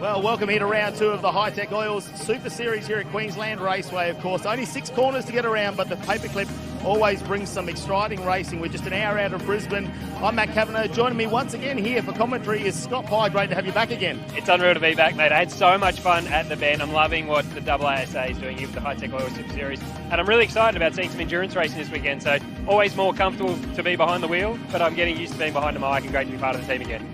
Well, welcome here to round 2 of the Hi-Tec Oils Super Series here at Queensland Raceway, of course. Only 6 corners to get around, but the paperclip always brings some exciting racing. We're just an hour out of Brisbane. I'm Matt Kavanagh. Joining me once again here for commentary is Scott Pye. Great to have you back again. It's unreal to be back, mate. I had so much fun at the bend. I'm loving what the AASA is doing here with the Hi-Tec Oils Super Series. And I'm really excited about seeing some endurance racing this weekend. So always more comfortable to be behind the wheel, but I'm getting used to being behind the mic and great to be part of the team again.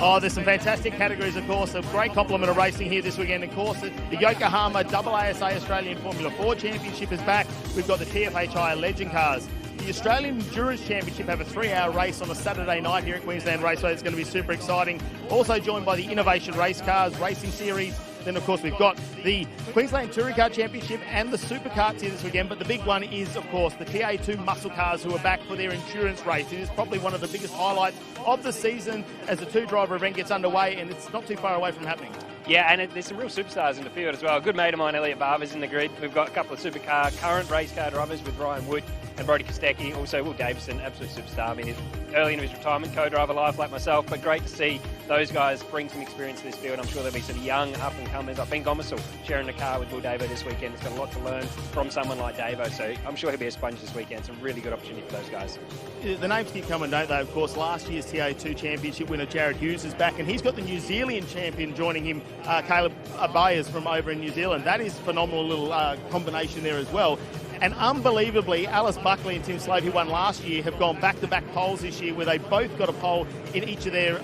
Oh, there's some fantastic categories, of course. A great complement of racing here this weekend. Of course, the Yokohama AASA Australian Formula 4 Championship is back. We've got the TFHI Legend Cars. The Australian Endurance Championship have a 3-hour race on a Saturday night here at Queensland Raceway. It's going to be super exciting. Also joined by the Innovation Race Cars Racing Series. Then, of course, we've got the Queensland Touring Car Championship and the Superkarts here this weekend. But the big one is, of course, the TA2 muscle cars who are back for their endurance race. It is probably one of the biggest highlights of the season as the 2-driver event gets underway, and it's not too far away from happening. Yeah, and there's some real superstars in the field as well. A good mate of mine, Elliot Barber's in the grid. We've got a couple of supercar, current race car drivers with Ryan Wood and Brody Kostecki. Also, Will Davison, absolute superstar. I mean, he's early into his retirement, co-driver life like myself, but great to see those guys bring some experience to this field. I'm sure there'll be some young up-and-comers. Ben Gomersall sharing the car with Will Davo this weekend. He's got a lot to learn from someone like Davo, so I'm sure he'll be a sponge this weekend. Some really good opportunity for those guys. The names keep coming, don't they? Of course, last year's TA2 Championship winner Jared Hughes is back, and he's got the New Zealand champion joining him, Caleb Abayas from over in New Zealand. That is a phenomenal little combination there as well. And unbelievably, Alice Buckley and Tim Slade, who won last year, have gone back-to-back poles this year, where they both got a pole in each of their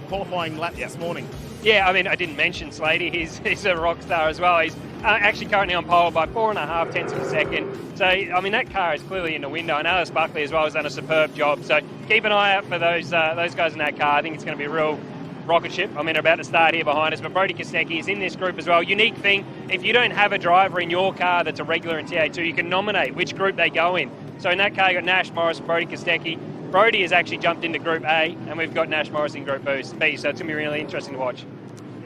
qualifying laps this morning. Yeah, I mean, I didn't mention Slady. He's a rock star as well. He's actually currently on pole by 4.5 tenths of a second. So, I mean, that car is clearly in the window, and Alice Buckley as well has done a superb job. So keep an eye out for those guys in that car. I think it's going to be a real rocket ship. I mean, they're about to start here behind us, but Brody Kostecki is in this group as well. Unique thing, if you don't have a driver in your car that's a regular in TA2, you can nominate which group they go in. So in that car, you've got Nash Morris and Brody Kostecki. Brody has actually jumped into Group A, and we've got Nash Morris in Group B, so it's going to be really interesting to watch.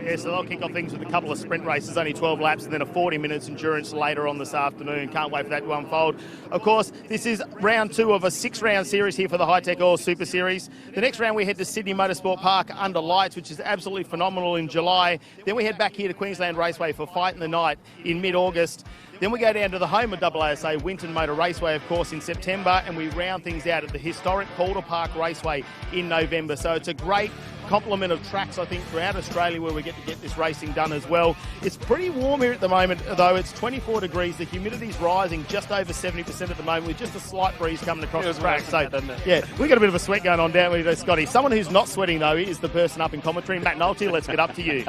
Yeah, so they'll kick off things with a couple of sprint races, only 12 laps, and then a 40 minutes endurance later on this afternoon. Can't wait for that to unfold. Of course, this is round 2 of a 6-round series here for the Hi-Tec Oil Super Series. The next round we head to Sydney Motorsport Park under lights, which is absolutely phenomenal in July. Then we head back here to Queensland Raceway for Fight in the Night in mid-August. Then we go down to the home of AASA, Winton Motor Raceway, of course, in September, and we round things out at the historic Calder Park Raceway in November. So it's a great complement of tracks, I think, throughout Australia where we get to get this racing done as well. It's pretty warm here at the moment, though. It's 24 degrees. The humidity's rising just over 70% at the moment with just a slight breeze coming across the track. So, yeah, we've got a bit of a sweat going on down with Scotty. Someone who's not sweating, though, is the person up in commentary. Matt Nolte, let's get up to you.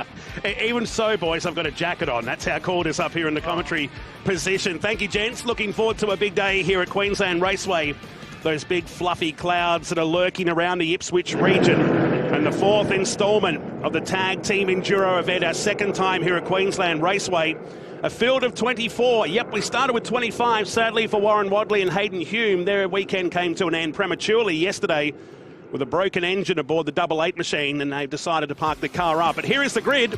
Even so, boys, I've got a jacket on. That's how cold it's up here in the commentary position. Thank you, gents. Looking forward to a big day here at Queensland Raceway. Those big fluffy clouds that are lurking around the Ipswich region. And the 4th instalment of the Tag Team Enduro event, our 2nd time here at Queensland Raceway. A field of 24. Yep, we started with 25, sadly, for Warren Wadley and Hayden Hume. Their weekend came to an end prematurely yesterday with a broken engine aboard the 88 machine, and they've decided to park the car up. But here is the grid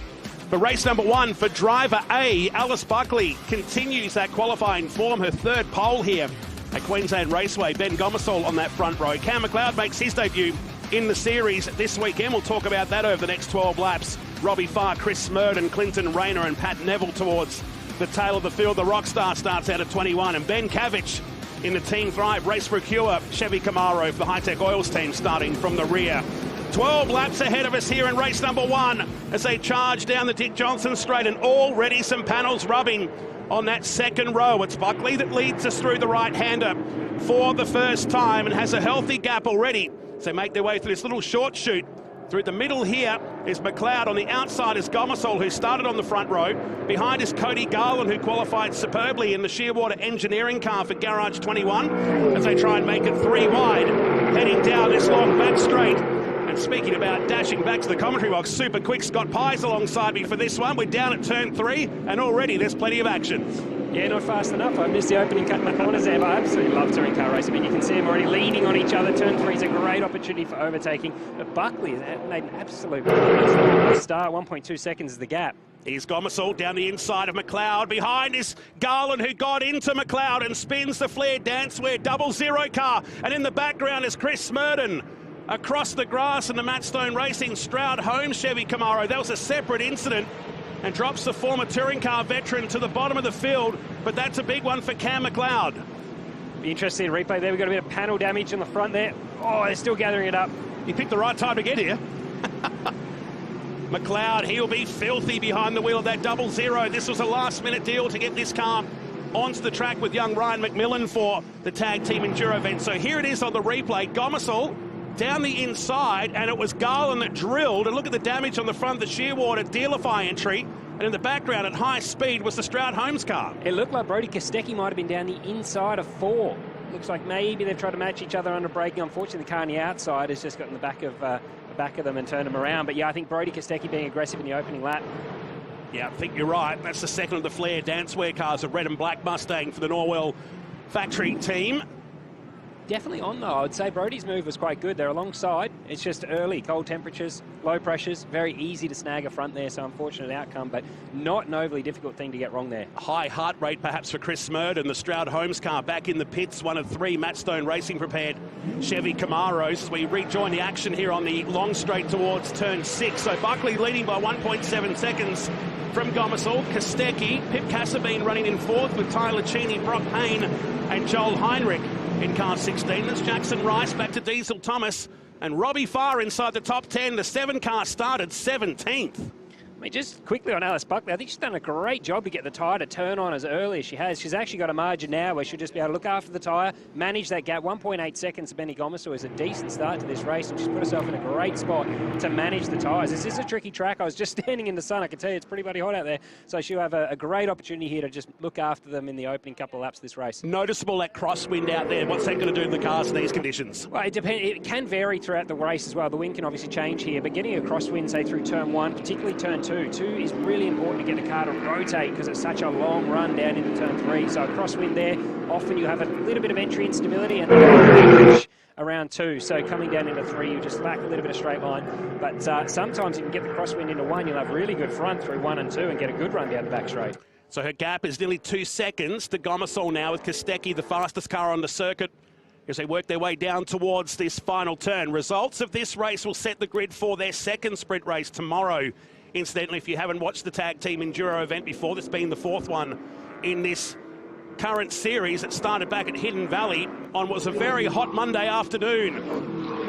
for race number 1 for driver A. Alice Buckley continues that qualifying form, her 3rd pole here at Queensland Raceway. Ben Gomersall on that front row. Cam McLeod makes his debut in the series this weekend. We'll talk about that over the next 12 laps. Robbie Farr, Chris Smurden, Clinton Rayner and Pat Neville towards the tail of the field. The Rockstar starts out at 21, and Ben Cavich in the Team Thrive Race Procure Chevy Camaro for the Hi-Tec Oils team starting from the rear. 12 laps ahead of us here in race number 1 as they charge down the Dick Johnson straight, and already some panels rubbing on that 2nd row. It's Buckley that leads us through the right-hander for the first time and has a healthy gap already. So they make their way through this little short chute. Through the middle here is McLeod. On the outside is Gomersall, who started on the front row. Behind is Cody Garland, who qualified superbly in the Shearwater engineering car for Garage 21, as they try and make it 3 wide, heading down this long back straight. And speaking about dashing back to the commentary box, super quick, Scott Pye's alongside me for this one. We're down at turn 3, and already there's plenty of action. Yeah, not fast enough. I missed the opening cut in the corners there, but I absolutely love touring car racing. But you can see them already leaning on each other. Turn 3 is a great opportunity for overtaking. But Buckley has made an absolute start. 1.2 seconds is the gap. Here's Gomersall down the inside of McLeod. Behind is Garland, who got into McLeod and spins the Flair Dancewear 00 car. And in the background is Chris Smurden. across the grass in the Matstone Racing Stroud Holmes Chevy Camaro. That was a separate incident and drops the former touring car veteran to the bottom of the field, but that's a big one for Cam McLeod. Be interesting replay there. We've got a bit of panel damage on the front there. Oh, they're still gathering it up. He picked the right time to get here. McLeod, he'll be filthy behind the wheel of that 00. This was a last-minute deal to get this car onto the track with young Ryan McMillan for the tag team enduro event. So here it is on the replay. Gomersall down the inside, and it was Garland that drilled. And look at the damage on the front of the Shearwater Dealify entry. And in the background at high speed was the Stroud Holmes car. It looked like Brody Kostecki might have been down the inside of 4. Looks like maybe they've tried to match each other under braking. Unfortunately, the car on the outside has just got in the back of them and turned them around. But yeah, I think Brody Kostecki being aggressive in the opening lap. Yeah, I think you're right. That's the second of the Flair Dancewear cars, a red and black Mustang for the Norwell factory team. Definitely on, though. I would say Brody's move was quite good. They're alongside. It's just early, cold temperatures, low pressures, very easy to snag a front there, so unfortunate outcome, but not an overly difficult thing to get wrong there. High heart rate perhaps for Chris Smurden, the Stroud Holmes car back in the pits, one of 3 Matstone Racing prepared Chevy Camaros as we rejoin the action here on the long straight towards turn 6. So Buckley leading by 1.7 seconds from Gomersall. Kostecki, Pip Cassabine running in 4th with Tyler Cheney, Brock Payne and Joel Heinrich in car 16. That's Jackson Rice back to Diesel Thomas and Robbie Farr inside the top 10. The 7 car started 17th. I mean, just quickly on Alice Buckley, I think she's done a great job to get the tyre to turn on as early as she has. She's actually got a margin now where she'll just be able to look after the tyre, manage that gap. 1.8 seconds to Benny Gomersall is a decent start to this race, and she's put herself in a great spot to manage the tyres. This is a tricky track. I was just standing in the sun. I can tell you it's pretty bloody hot out there. So she'll have a great opportunity here to just look after them in the opening couple of laps of this race. Noticeable that crosswind out there. What's that going to do to the cars in these conditions? Well, it depends. It can vary throughout the race as well. The wind can obviously change here, but getting a crosswind, say, through turn 1, particularly turn 2 is really important to get the car to rotate because it's such a long run down into turn 3. So a crosswind there, often you have a little bit of entry instability and then around 2. So coming down into 3, you just lack a little bit of straight line. But sometimes you can get the crosswind into 1, you'll have really good front through 1 and 2 and get a good run down the back straight. So her gap is nearly 2 seconds to Gomersall now with Kostecki, the fastest car on the circuit, as they work their way down towards this final turn. Results of this race will set the grid for their second sprint race tomorrow. Incidentally, if you haven't watched the tag team enduro event before, that's been the 4th one in this current series. It started back at Hidden Valley on what was a very hot Monday afternoon.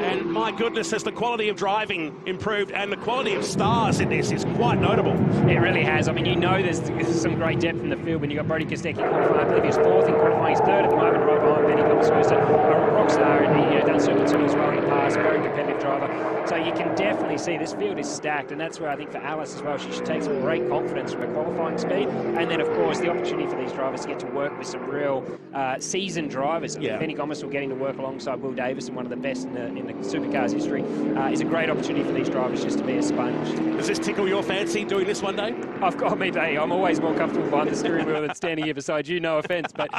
And my goodness, has the quality of driving improved, and the quality of stars in this is quite notable. It really has. I mean, you know there's some great depth in the field when you've got Brody Kostecki qualifying. I believe he's 4th in qualifying. He's 3rd at the moment, right behind Benny Gomersall. He's a rock star, and he's done Super 2 as well in the past. Very competitive driver. So you can definitely see this field is stacked, and that's where I think for Alice as well, she should take some great confidence from her qualifying speed. And then, of course, the opportunity for these drivers to get to work with some real seasoned drivers. Yeah. Benny Gomersall getting to work alongside Will Davison, one of the best in the Supercars history, is a great opportunity for these drivers just to be a sponge. Does this tickle your fancy doing this one day? I've got me day. I'm always more comfortable behind the steering wheel than standing here beside you, no offence. But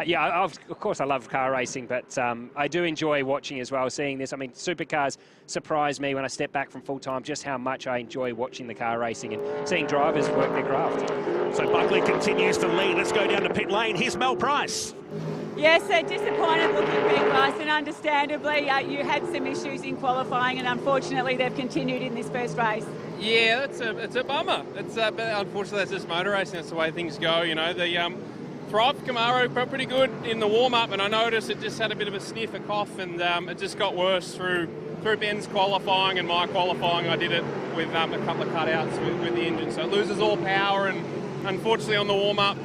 yeah, of course I love car racing, but I do enjoy watching as well, seeing this. I mean, Supercars surprised me when I stepped back from full-time just how much I enjoy watching the car racing and seeing drivers work their craft. So Buckley continues to lead. Let's go down to pit lane. Here's Mel Price. Yes, disappointed looking, Ben Price, and understandably you had some issues in qualifying, and unfortunately they've continued in this first race. Yeah, it's a bummer. But unfortunately that's just motor racing. That's the way things go. You know, the Thrive Camaro pretty good in the warm-up, and I noticed it just had a bit of a sniff, a cough, and it just got worse through Ben's qualifying and my qualifying. I did it with a couple of cutouts with the engine, so it loses all power, and unfortunately on the warm-up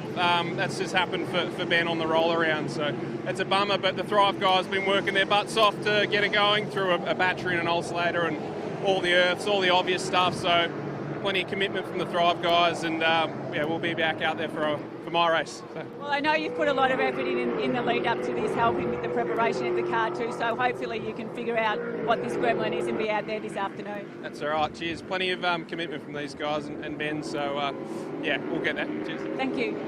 that's just happened for Ben on the roll-around, so it's a bummer. But the Thrive guys have been working their butts off to get it going through a battery and an oscillator and all the earths, all the obvious stuff, so plenty of commitment from the Thrive guys, and yeah, we'll be back out there for my race. So. Well, I know you've put a lot of effort in the lead up to this, helping with the preparation of the car too, so hopefully you can figure out what this gremlin is and be out there this afternoon. That's all right, cheers. Plenty of commitment from these guys and Ben, so yeah, we'll get that. Cheers. Thank you.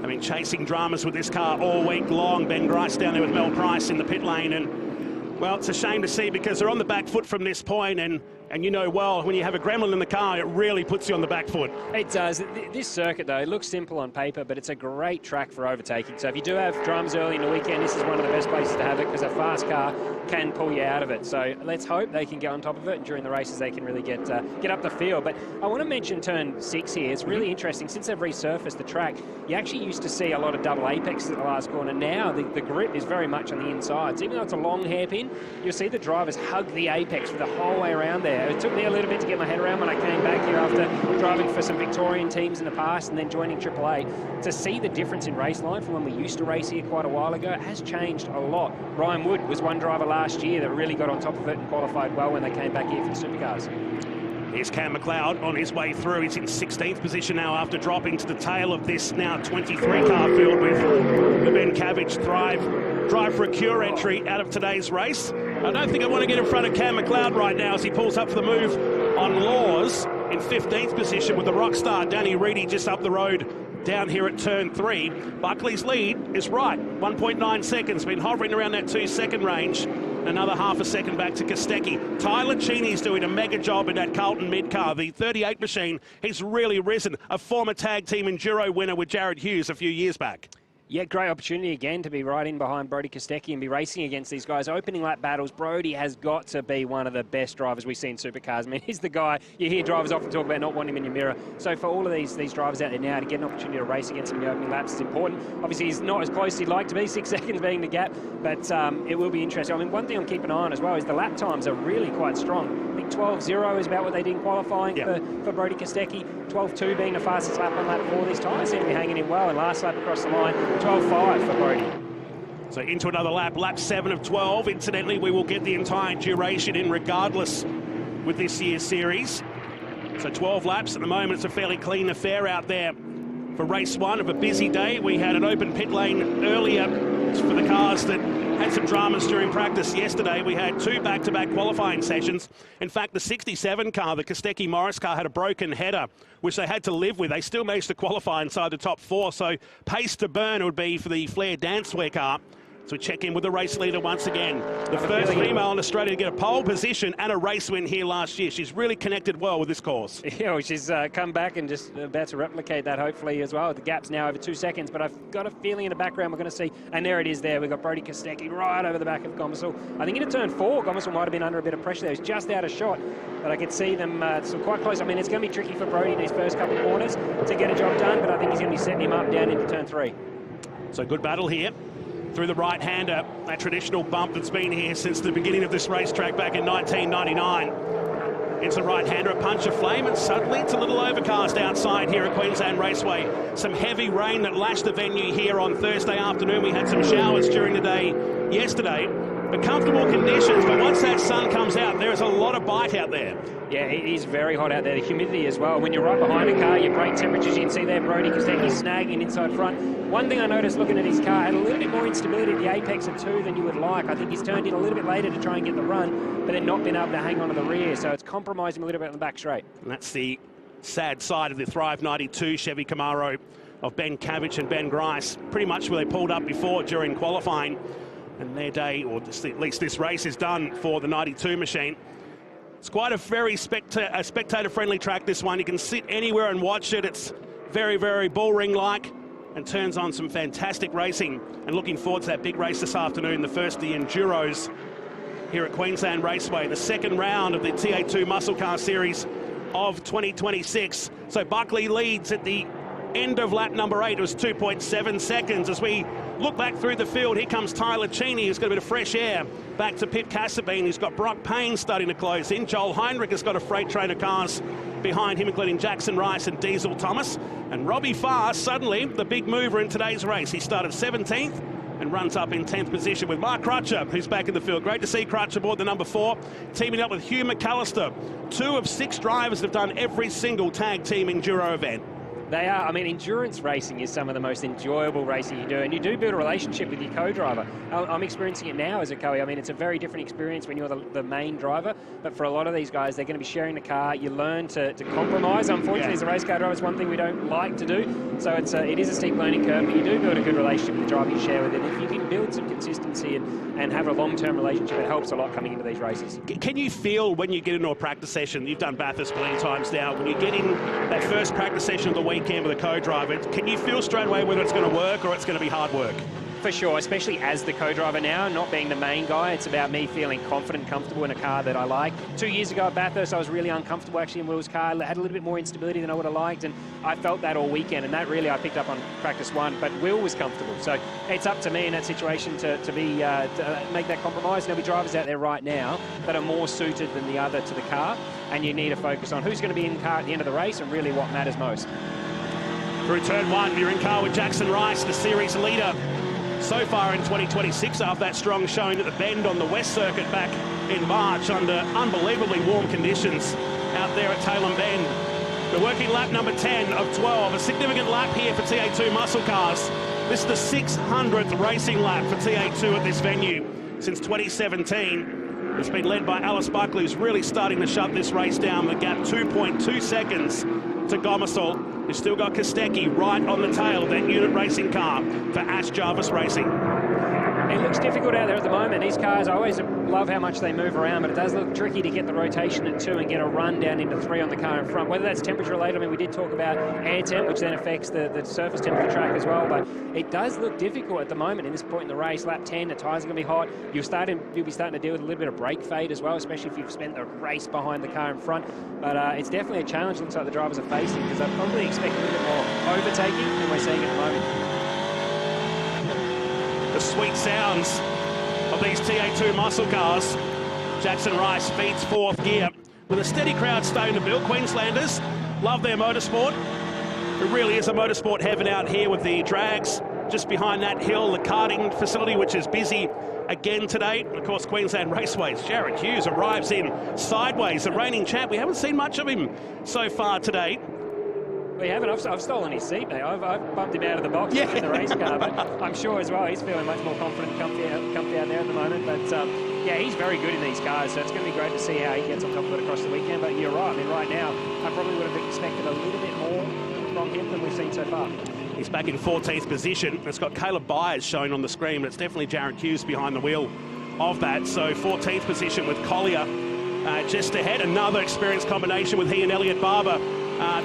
I mean, chasing dramas with this car all week long. Ben Grice down there with Mel Price in the pit lane, and Well, it's a shame to see because they're on the back foot from this point, and you know well, when you have a gremlin in the car, it really puts you on the back foot. It does. This circuit, though, it looks simple on paper, but it's a great track for overtaking. So if you do have dramas early in the weekend, this is one of the best places to have it because a fast car can pull you out of it. So let's hope they can get on top of it, and during the races they can really get up the field. But I want to mention turn 6 here. It's really interesting. Since they've resurfaced the track, you actually used to see a lot of double apex at the last corner. Now the grip is very much on the insides. Even though it's a long hairpin, you'll see the drivers hug the apex for the whole way around there. It took me a little bit to get my head around when I came back here after driving for some Victorian teams in the past and then joining AAA. To see the difference in race line from when we used to race here quite a while ago, it has changed a lot. Ryan Wood was one driver last year that really got on top of it and qualified well when they came back here for the Supercars. Here's Cam McLeod on his way through. He's in 16th position now after dropping to the tail of this now 23-car field with the Ben Cabbage Drive for a Cure entry out of today's race. I don't think I want to get in front of Cam McLeod right now as he pulls up for the move on Laws in 15th position with the rockstar Danny Reedy just up the road down here at turn 3. Buckley's lead is right, 1.9 seconds, been hovering around that 2-second range. Another half a second back to Kostecki. Tyler Cheney's doing a mega job in that Carlton mid-car, the 38 machine. He's really risen, a former tag team Enduro winner with Jared Hughes a few years back. Yeah, great opportunity again to be right in behind Brodie Kostecki and be racing against these guys. Opening lap battles, Brodie has got to be one of the best drivers we see in supercars. I mean, he's the guy you hear drivers often talk about not wanting him in your mirror. So for all of these drivers out there now to get an opportunity to race against him in the opening laps is important. Obviously, he's not as close as he'd like to be, 6 seconds being the gap, but it will be interesting. I mean, one thing I'm keeping an eye on as well is the lap times are really quite strong. I think 12.0 is about what they did in qualifying for Brodie Kostecki. 12.2 being the fastest lap on lap 4. These tyres seem to be hanging in well, and last lap across the line, 12.5 for Brodie. So into another lap, lap 7 of 12. Incidentally, we will get the entire duration in regardless with this year's series. So 12 laps at the moment. It's a fairly clean affair out there for race 1 of a busy day. We had an open pit lane earlier for the cars that had some dramas during practice yesterday. We had 2 back-to-back qualifying sessions. In fact, the 67 car, the Kostecki Morris car, had a broken header, which they had to live with. They still managed to qualify inside the top 4, so pace to burn would be for the Flair Dancewear car. So we check in with the race leader once again. The first female in Australia to get a pole position and a race win here last year. She's really connected well with this course. Yeah, well, she's come back and just about to replicate that hopefully as well. The gap's now over 2 seconds, but I've got a feeling in the background we're going to see, and there it is there. We've got Brodie Kostecki right over the back of Gomersall. I think into turn 4, Gomersall might have been under a bit of pressure there. He was just out of shot, but I could see them quite close. I mean, it's going to be tricky for Brodie in these first couple of corners to get a job done, but I think he's going to be setting him up down into turn 3. So good battle here. Through the right-hander, that traditional bump that's been here since the beginning of this racetrack back in 1999. It's a right-hander, a punch of flame, and suddenly it's a little overcast outside here at Queensland Raceway. Some heavy rain that lashed the venue here on Thursday afternoon. We had some showers during the day yesterday, but comfortable conditions. But once that sun comes out, there is a lot of bite out there. Yeah, it is very hot out there. The humidity as well. When you're right behind a car, your brake temperatures, you can see there Brodie Kostecki snagging inside front. One thing I noticed looking at his car, had a little bit more instability at the apex of 2 than you would like. I think he's turned in a little bit later to try and get the run, but then not been able to hang on to the rear. So it's compromised him a little bit on the back straight. And that's the sad side of the Thrive 92 Chevy Camaro of Ben Cabbage and Ben Grice. Pretty much where they pulled up before during qualifying. And their day, or at least this race, is done for the 92 machine. It's quite a very spectator-friendly track, this one. You can sit anywhere and watch it. It's very, very bull ring-like and turns on some fantastic racing. And looking forward to that big race this afternoon, the first of the Enduros here at Queensland Raceway, the second round of the TA2 Muscle Car Series of 2026. So Buckley leads at the end of lap number 8. It was 2.7 seconds. As we look back through the field, here comes Tyler Cheney, who's got a bit of fresh air. Back to Pip Cassabine, who's got Brock Payne starting to close in. Joel Heinrich has got a freight train of cars behind him, including Jackson Rice and Diesel Thomas. And Robbie Farr, suddenly the big mover in today's race. He started 17th and runs up in 10th position with Mark Crutcher, who's back in the field. Great to see Crutcher aboard the number 4, teaming up with Hugh McAllister. 2 of 6 drivers have done every single tag team Enduro event. They are. I mean, endurance racing is some of the most enjoyable racing you do, and you do build a relationship with your co-driver. I'm experiencing it now as a Kayo. I mean, it's a very different experience when you're the main driver, but for a lot of these guys, they're going to be sharing the car. You learn to compromise. Unfortunately, as a race car driver, it's one thing we don't like to do, so it is a steep learning curve, but you do build a good relationship with the driver you share with it. If you can build some consistency and have a long-term relationship, it helps a lot coming into these races. Can you feel when you get into a practice session, you've done Bathurst plenty of times now, when you get in that first practice session of the weekend with a co-driver, can you feel straight away whether it's going to work or it's going to be hard work? For sure, especially as the co-driver now, not being the main guy. It's about me feeling confident and comfortable in a car that I like. 2 years ago at Bathurst, I was really uncomfortable actually in Will's car. I had a little bit more instability than I would have liked, and I felt that all weekend, and that really I picked up on practice one, but Will was comfortable. So it's up to me in that situation to make that compromise. There'll be drivers out there right now that are more suited than the other to the car, and you need to focus on who's going to be in the car at the end of the race and really what matters most. Through turn one, you're in car with Jackson Rice, the series leader so far in 2026 after that strong showing at the Bend on the West Circuit back in March under unbelievably warm conditions out there at Tailem Bend. We're working lap number 10 of 12, a significant lap here for TA2 muscle cars. This is the 600th racing lap for TA2 at this venue since 2017. It's been led by Alice Buckley, who's really starting to shut this race down. The gap 2.2 seconds to Gomersall. You've still got Kostecki right on the tail of that unit racing car for Ash Jarvis Racing. It looks difficult out there at the moment. These cars, I always love how much they move around, but it does look tricky to get the rotation at 2 and get a run down into 3 on the car in front. Whether that's temperature related, I mean, we did talk about air temp, which then affects the surface temp of the track as well, but it does look difficult at the moment in this point in the race. Lap 10, the tyres are going to be hot. You'll be starting to deal with a little bit of brake fade as well, especially if you've spent the race behind the car in front. But it's definitely a challenge looks like the drivers are facing, because I probably expect a little bit more overtaking than we're seeing at the moment. The sweet sounds of these TA2 muscle cars. Jackson Rice feeds 4th gear with a steady crowd staying to build. Queenslanders love their motorsport. It really is a motorsport heaven out here with the drags just behind that hill, the karting facility, which is busy again today. Of course, Queensland Raceway's Jared Hughes arrives in sideways, the reigning champ. We haven't seen much of him so far today. We haven't. I've stolen his seat, mate. I've bumped him out of the box in the race car, but I'm sure as well he's feeling much more confident and comfy out there at the moment. But yeah, he's very good in these cars, so it's going to be great to see how he gets on top of it across the weekend. But you're right. I mean, right now, I probably would have expected a little bit more from him than we've seen so far. He's back in 14th position. It's got Caleb Byers showing on the screen, but it's definitely Jared Hughes behind the wheel of that. So 14th position with Collier just ahead. Another experienced combination with he and Elliot Barber.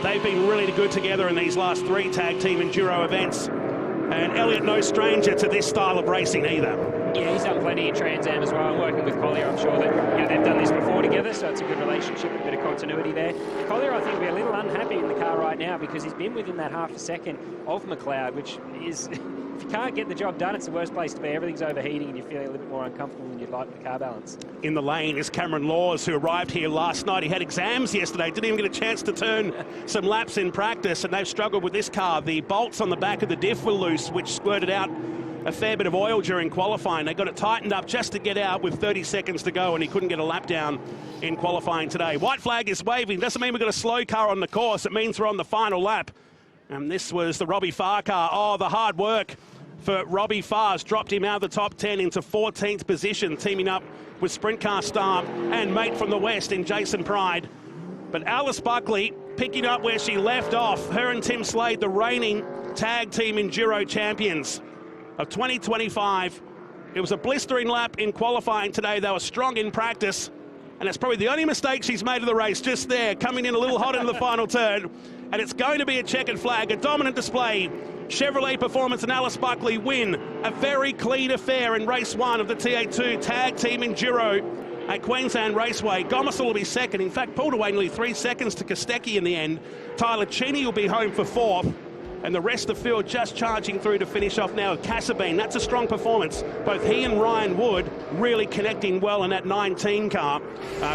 They've been really good together in these last 3 tag team enduro events. And Elliot, no stranger to this style of racing either. Yeah, he's done plenty in Trans Am as well. I'm working with Collier. I'm sure that they've done this before together, so it's a good relationship, a bit of continuity there. Collier, I think, will be a little unhappy in the car right now because he's been within that half a second of McLeod, which is, if you can't get the job done, it's the worst place to be. Everything's overheating and you're feeling a little bit more uncomfortable than you'd like with the car balance. In the lane is Cameron Laws, who arrived here last night. He had exams yesterday, didn't even get a chance to turn some laps in practice, and they've struggled with this car. The bolts on the back of the diff were loose, which squirted out a fair bit of oil during qualifying. They got it tightened up just to get out with 30 seconds to go, and he couldn't get a lap down in qualifying today. White flag is waving. Doesn't mean we've got a slow car on the course. It means we're on the final lap. And this was the Robbie Farr car. Oh, the hard work for Robbie Farr's dropped him out of the top 10 into 14th position, teaming up with sprint car star and mate from the West in Jason Pride. But Alice Buckley picking up where she left off. Her and Tim Slade, the reigning tag team enduro champions of 2025. It was a blistering lap in qualifying today. They were strong in practice, and it's probably the only mistake she's made of the race, just there, coming in a little hot into the final turn. And it's going to be a checkered flag, a dominant display. Chevrolet Performance and Alice Buckley win a very clean affair in race 1 of the TA2 Tag Team Enduro at Queensland Raceway. Gomersall will be second, in fact pulled away nearly 3 seconds to Kostecki in the end. Tyler Cheney will be home for 4th. And the rest of the field just charging through to finish off now with Cassabine. That's a strong performance. Both he and Ryan Wood really connecting well in that 19 car.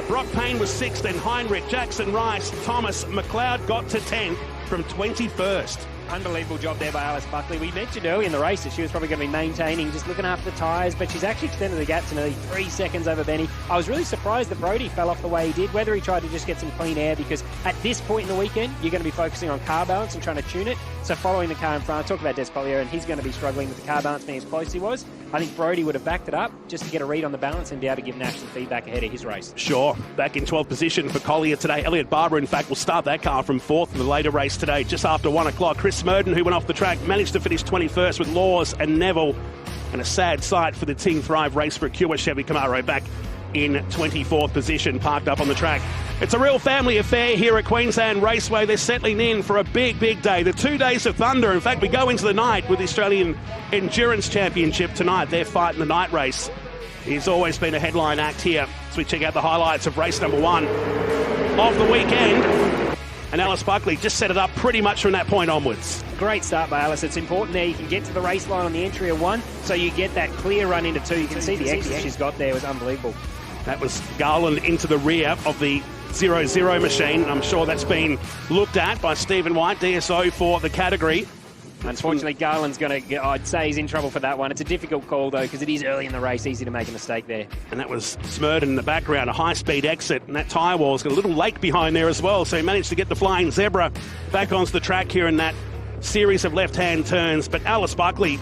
Brock Payne was 6th, then Heinrich, Jackson Rice, Thomas, McLeod got to 10th. from 21st. Unbelievable job there by Alice Buckley. We mentioned early in the race that she was probably going to be maintaining, just looking after the tyres, but she's actually extended the gap to nearly 3 seconds over Benny. I was really surprised that Brodie fell off the way he did, whether he tried to just get some clean air, because at this point in the weekend, you're going to be focusing on car balance and trying to tune it. So following the car in front, I talked about Despolier, and he's going to be struggling with the car balance being as close as he was. I think Brodie would have backed it up just to get a read on the balance and be able to give Nash some feedback ahead of his race. Sure. Back in 12th position for Collier today. Elliot Barber, in fact, will start that car from 4th in the later race today, just after 1 o'clock. Chris Smurden, who went off the track, managed to finish 21st with Laws and Neville. And a sad sight for the Team Thrive race for Acura Chevy Camaro back in 24th position, parked up on the track. It's a real family affair here at Queensland Raceway. They're settling in for a big, big day. The 2 days of thunder. In fact, we go into the night with the Australian Endurance Championship tonight. They're fighting the night race. He's always been a headline act here. So we check out the highlights of race number 1 of the weekend. And Alice Buckley just set it up pretty much from that point onwards. Great start by Alice. It's important there. You can get to the race line on the entry of 1, so you get that clear run into 2. You can see the exit she's got there was unbelievable. That was Garland into the rear of the 0-0 machine. I'm sure that's been looked at by Stephen White, DSO for the category. Unfortunately, Garland's going to, I'd say he's in trouble for that one. It's a difficult call, though, because it is early in the race, easy to make a mistake there. And that was Smurden in the background, a high-speed exit, and that tyre wall's got a little lake behind there as well, so he managed to get the Flying Zebra back onto the track here in that series of left-hand turns. But Alice Buckley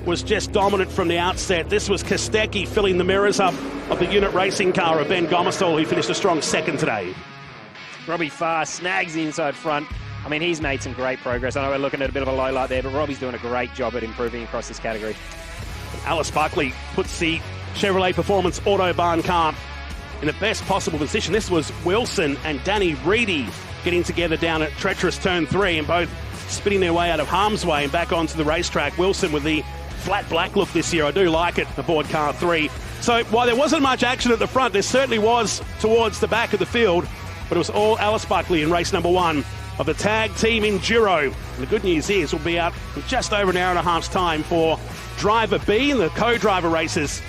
was just dominant from the outset. This was Kostecki filling the mirrors up of the unit racing car of Ben Gomersall, who finished a strong second today. Robbie Farr snags the inside front. I mean, he's made some great progress. I know we're looking at a bit of a low light there, but Robbie's doing a great job at improving across this category. Alice Buckley puts the Chevrolet Performance Autobahn car in the best possible position. This was Wilson and Danny Reedy getting together down at treacherous turn 3 and both spinning their way out of harm's way and back onto the racetrack. Wilson with the flat black look this year. I do like it, aboard car 3. So while there wasn't much action at the front, there certainly was towards the back of the field, but it was all Alice Buckley in race number 1 of the tag team Enduro. And the good news is we'll be out in just over an hour and a half's time for Driver B and the co-driver races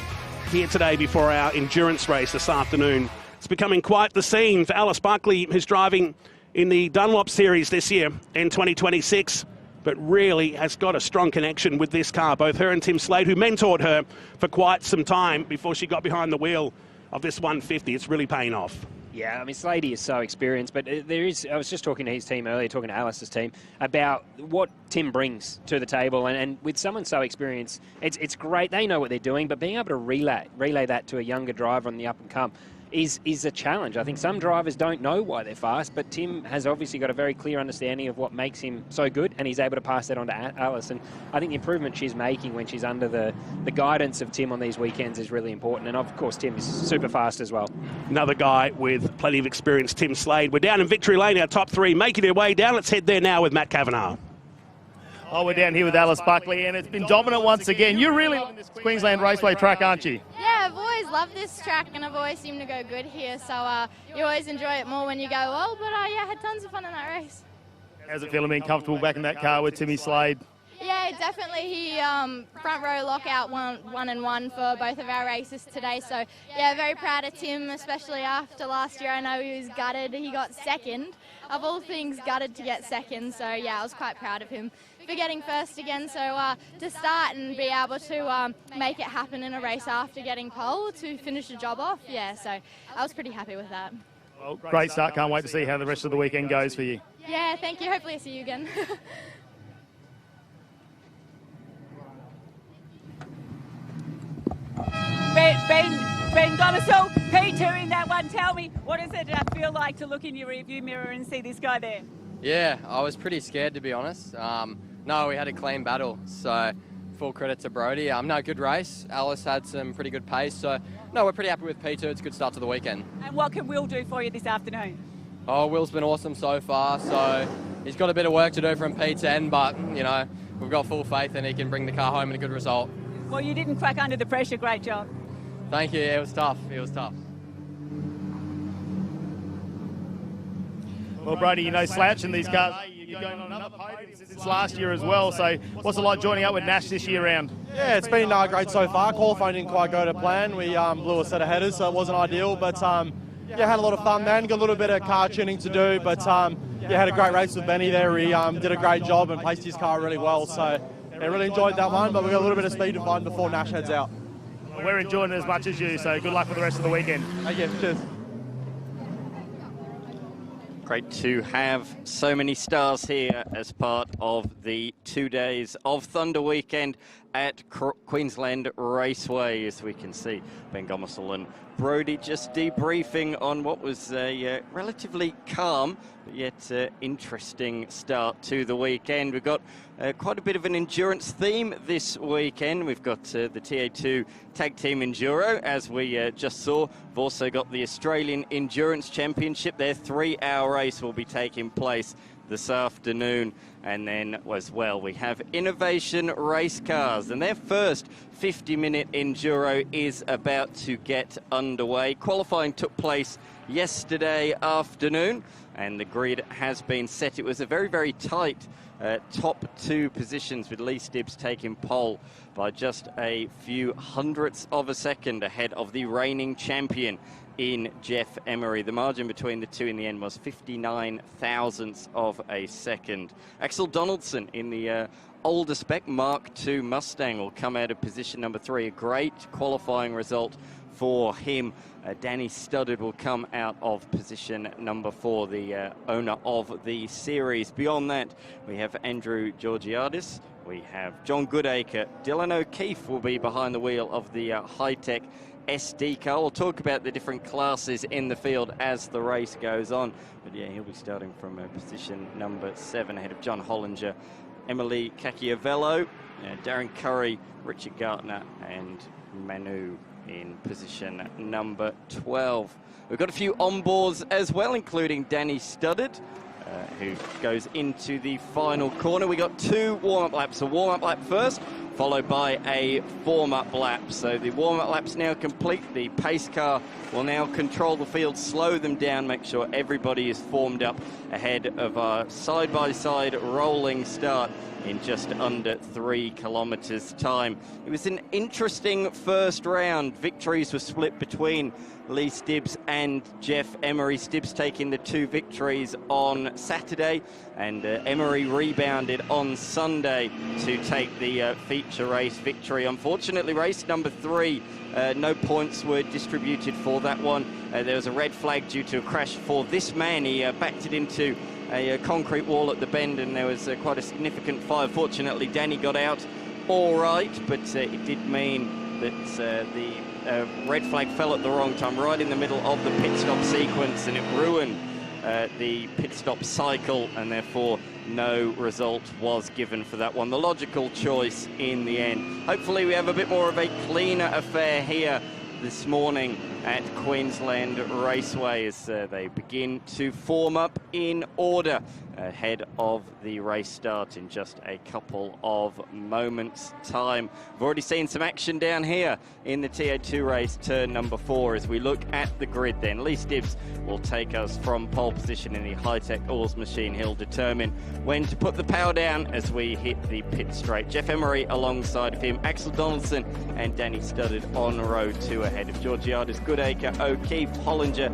here today before our endurance race this afternoon. It's becoming quite the scene for Alice Buckley, who's driving in the Dunlop Series this year in 2026, but really has got a strong connection with this car. Both her and Tim Slade, who mentored her for quite some time before she got behind the wheel of this 150. It's really paying off. Yeah, I mean, Slady is so experienced, but there is, I was just talking to his team earlier, talking to Alice's team, about what Tim brings to the table, and with someone so experienced, it's great, they know what they're doing, but being able to relay that to a younger driver on the up and come is a challenge. I think some drivers don't know why they're fast, but Tim has obviously got a very clear understanding of what makes him so good, and he's able to pass that on to Alice. And I think the improvement she's making when she's under the guidance of Tim on these weekends is really important. And of course, Tim is super fast as well. Another guy with plenty of experience, Tim Slade. We're down in Victory Lane, our top 3 making their way down. Let's head there now with Matt Kavanagh. Oh, we're down here with Alice Buckley, and it's been dominant once again. You're really on this Queensland Raceway track, aren't you? Yeah, I've always loved this track, and I've always seemed to go good here, so you always enjoy it more when you go well, but yeah, I had tons of fun in that race. How's it feeling being comfortable back in that car with Timmy Slade? Yeah, definitely. He front row lockout 1 and 1 for both of our races today, so yeah, very proud of Tim, especially after last year. I know he was gutted, he got second. Of all things, gutted to get second, so yeah, I was quite proud of him for getting first again. So to start and be able to make it happen in a race after getting pole to finish the job off, yeah, so I was pretty happy with that. Well, great start. Can't wait to see how the rest of the weekend goes for you. Yeah, thank you. Hopefully I see you again. Ben Gomersall, P2 in that one. Tell me, what does it feel like to look in your rearview mirror and see this guy there? Yeah, I was pretty scared, to be honest. No, we had a clean battle, so full credit to Brodie. No, good race. Alice had some pretty good pace, so no, we're pretty happy with P2. It's a good start to the weekend. And what can Will do for you this afternoon? Oh, Will's been awesome so far, so he's got a bit of work to do from P10, but, you know, we've got full faith and he can bring the car home in a good result. Well, you didn't crack under the pressure. Great job. Thank you. It was tough. It was tough. Well, Brodie, you know, slouching these cars, you're going on another podium since last year as well. So what's it like joining up with Nash this year round? Yeah, it's been great so far. Qualifying didn't quite go to plan. We blew a set of headers, so it wasn't ideal. But yeah, had a lot of fun then. Got a little bit of car tuning to do, but yeah, had a great race with Benny there. He did a great job and placed his car really well. So yeah, really enjoyed that one, but we got a little bit of speed to find before Nash heads out. We're enjoying it as much as you, so good luck for the rest of the weekend. Thank you. Cheers. Great to have so many stars here as part of the 2 days of Thunder Weekend at Queensland Raceway. As we can see, Ben Gomersall and Brodie just debriefing on what was a relatively calm but yet interesting start to the weekend. We've got quite a bit of an endurance theme this weekend. We've got the TA2 Tag Team Enduro, as we just saw. We've also got the Australian Endurance Championship. Their 3-hour race will be taking place this afternoon. And then as well, we have Innovation Race Cars, and their first 50-minute Enduro is about to get underway. Qualifying took place yesterday afternoon, and the grid has been set. It was a very, very tight top 2 positions, with Lee Stibbs taking pole by just a few hundredths of a second ahead of the reigning champion in Jeff Emery. The margin between the two in the end was 59 thousandths of a second. Axel Donaldson in the older spec Mark II Mustang will come out of position number 3. A great qualifying result for him. Danny Studdard will come out of position number 4, the owner of the series. Beyond that, we have Andrew Georgiadis, we have John Goodacre, Dylan O'Keefe will be behind the wheel of the Hi-Tec SD car. We'll talk about the different classes in the field as the race goes on. But yeah, he'll be starting from position number 7 ahead of John Hollinger, Emily Cacchiavello, Darren Curry, Richard Gartner and Manu in position number 12. We've got a few onboards as well, including Danny Studdard, who goes into the final corner. We got 2 warm-up laps. A warm-up lap first, followed by a form-up lap. So the warm-up lap's now complete. The pace car will now control the field, slow them down, make sure everybody is formed up ahead of our side-by-side rolling start in just under 3 kilometers time. It was an interesting first round. Victories were split between Lee Stibbs and Jeff Emery. Stibbs taking the 2 victories on Saturday, and Emery rebounded on Sunday to take the feature race victory. Unfortunately, race number 3, no points were distributed for that one. There was a red flag due to a crash for this man. He backed it into a concrete wall at the bend, and there was quite a significant fire. Fortunately, Danny got out all right, but it did mean that the red flag fell at the wrong time, right in the middle of the pit stop sequence, and it ruined the pit stop cycle, and therefore no result was given for that one. The logical choice in the end. Hopefully we have a bit more of a cleaner affair here this morning at Queensland Raceway as they begin to form up in order ahead of the race start in just a couple of moments' time. We've already seen some action down here in the TA2 race, turn number 4. As we look at the grid then, Lee Stibbs will take us from pole position in the Hi-Tec oils machine. He'll determine when to put the power down as we hit the pit straight. Jeff Emery alongside of him, Axel Donaldson and Danny Studdard on row 2 ahead of Georgiadis, Goodacre, O'Keefe, Hollinger,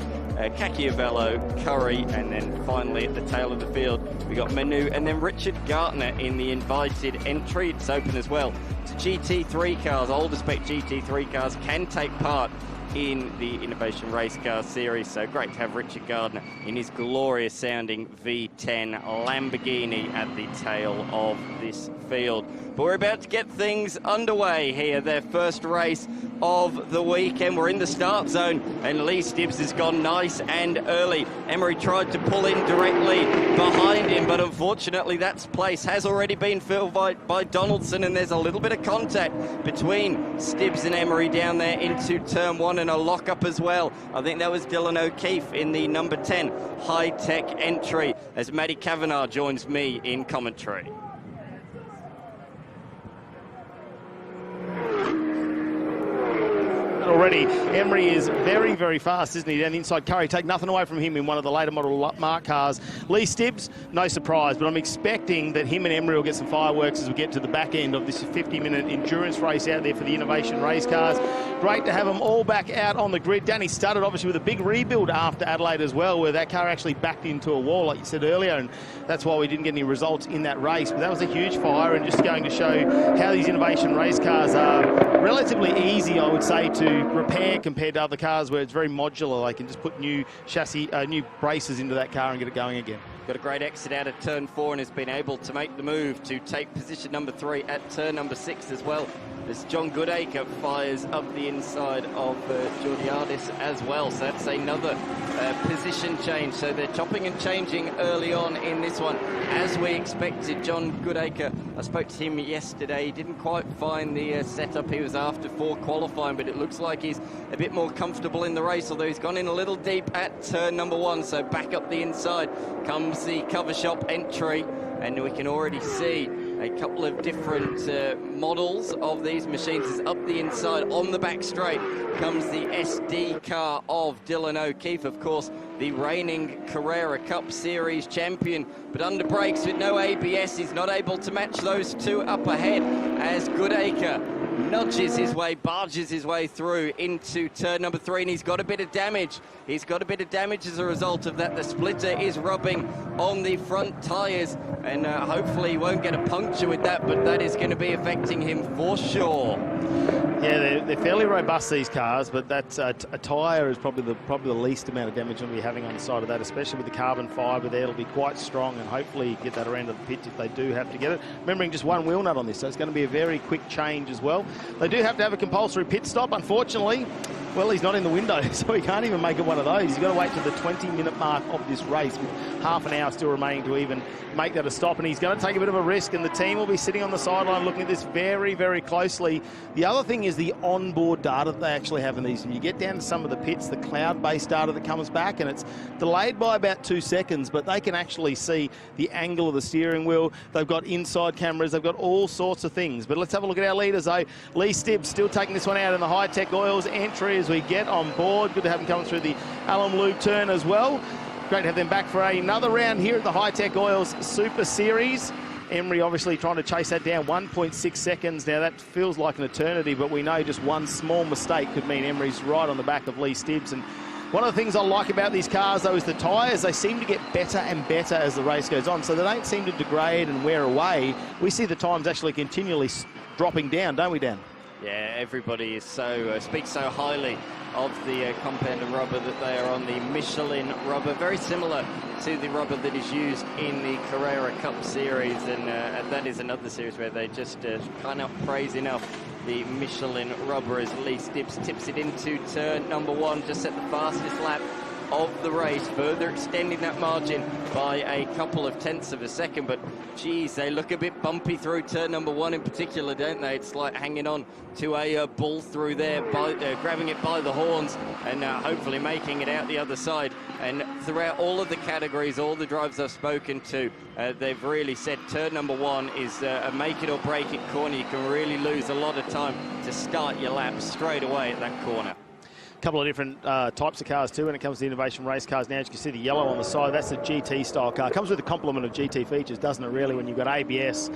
Cacchiavello, Curry, and then finally at the tail of the field we got Manu and then Richard Gartner in the invited entry. It's open as well to GT3 cars. Older spec GT3 cars can take part in the Innovation Race Car Series, so great to have Richard Gardner in his glorious sounding V10 Lamborghini at the tail of this field. But we're about to get things underway here, their first race of the weekend. We're in the start zone and Lee Stibbs has gone nice and early. Emery tried to pull in directly behind him, but unfortunately that place has already been filled by Donaldson, and there's a little bit of contact between Stibbs and Emery down there into turn 1 and a lock-up as well. I think that was Dylan O'Keefe in the number 10 Hi-Tec entry as Matty Kavanagh joins me in commentary. already. Emery is very, very fast, isn't he? Down the inside, Curry, take nothing away from him in one of the later model Mark cars. Lee Stibbs, no surprise, but I'm expecting that him and Emery will get some fireworks as we get to the back end of this 50-minute endurance race out there for the Innovation Race cars. Great to have them all back out on the grid. Danny started obviously with a big rebuild after Adelaide as well, where that car actually backed into a wall, like you said earlier, and that's why we didn't get any results in that race. But that was a huge fire, and just going to show how these Innovation Race cars are relatively easy, I would say, to repair compared to other cars where it's very modular. They can just put new chassis, new braces into that car and get it going again. Got a great exit out of turn 4 and has been able to make the move to take position number 3 at turn number 6 as well, as John Goodacre fires up the inside of Georgiadis as well. So that's another position change. So they're chopping and changing early on in this one, as we expected. John Goodacre, I spoke to him yesterday. He didn't quite find the setup he was after for qualifying, but it looks like he's a bit more comfortable in the race, although he's gone in a little deep at turn number 1. So back up the inside comes the cover shop entry, and we can already see a couple of different models of these machines. Is up the inside on the back straight comes the SD car of Dylan O'Keefe, of course the reigning Carrera Cup Series champion, but under brakes with no ABS. He's not able to match those two up ahead as Goodacre nudges his way, barges his way through into turn number 3, and he's got a bit of damage. He's got a bit of damage as a result of that. The splitter is rubbing on the front tyres, and hopefully he won't get a puncture with that, but that is going to be affecting him for sure. Yeah, they're fairly robust, these cars, but that's a tyre is probably the least amount of damage we'll be having on the side of that, especially with the carbon fibre there. It'll be quite strong, and hopefully get that around to the pit if they do have to get it. Remembering just one wheel nut on this, so it's going to be a very quick change as well. They do have to have a compulsory pit stop, unfortunately. Well, he's not in the window, so he can't even make it one of those. He's got to wait to the 20-minute mark of this race, with half an hour still remaining to even make that a stop, and he's going to take a bit of a risk, and the team will be sitting on the sideline looking at this very, very closely. The other thing is the onboard data that they actually have in these. When you get down to some of the pits, the cloud-based data that comes back, and it's delayed by about 2 seconds, but they can actually see the angle of the steering wheel. They've got inside cameras. They've got all sorts of things. But let's have a look at our leaders, though. Lee Stibbs still taking this one out in the Hi-Tec Oils entry as we get on board. Good to have them coming through the Alum Lube turn as well. Great to have them back for another round here at the Hi-Tec Oils Super Series. Emery obviously trying to chase that down, 1.6 seconds. Now that feels like an eternity, but we know just one small mistake could mean Emery's right on the back of Lee Stibbs. And one of the things I like about these cars, though, is the tyres. They seem to get better and better as the race goes on, so they don't seem to degrade and wear away. We see the times actually continually dropping down, don't we, Dan? Yeah, everybody is speaks so highly of the compounded rubber that they are on the Michelin rubber, very similar to the rubber that is used in the Carrera Cup Series, and that is another series where they just cannot praise enough the Michelin rubber as Lee Stibbs tips it into turn number 1, just at the fastest lap of the race, further extending that margin by a couple of tenths of a second. But geez, they look a bit bumpy through turn number 1 in particular, don't they? It's like hanging on to a bull through there, grabbing it by the horns, and hopefully making it out the other side. And throughout all of the categories, all the drivers I've spoken to, they've really said turn number 1 is a make it or break it corner. You can really lose a lot of time to start your lap straight away at that corner. Couple of different types of cars too when it comes to innovation race cars. Now, as you can see, the yellow on the side, that's a GT style car. It comes with a complement of GT features, doesn't it, really, when you've got ABS,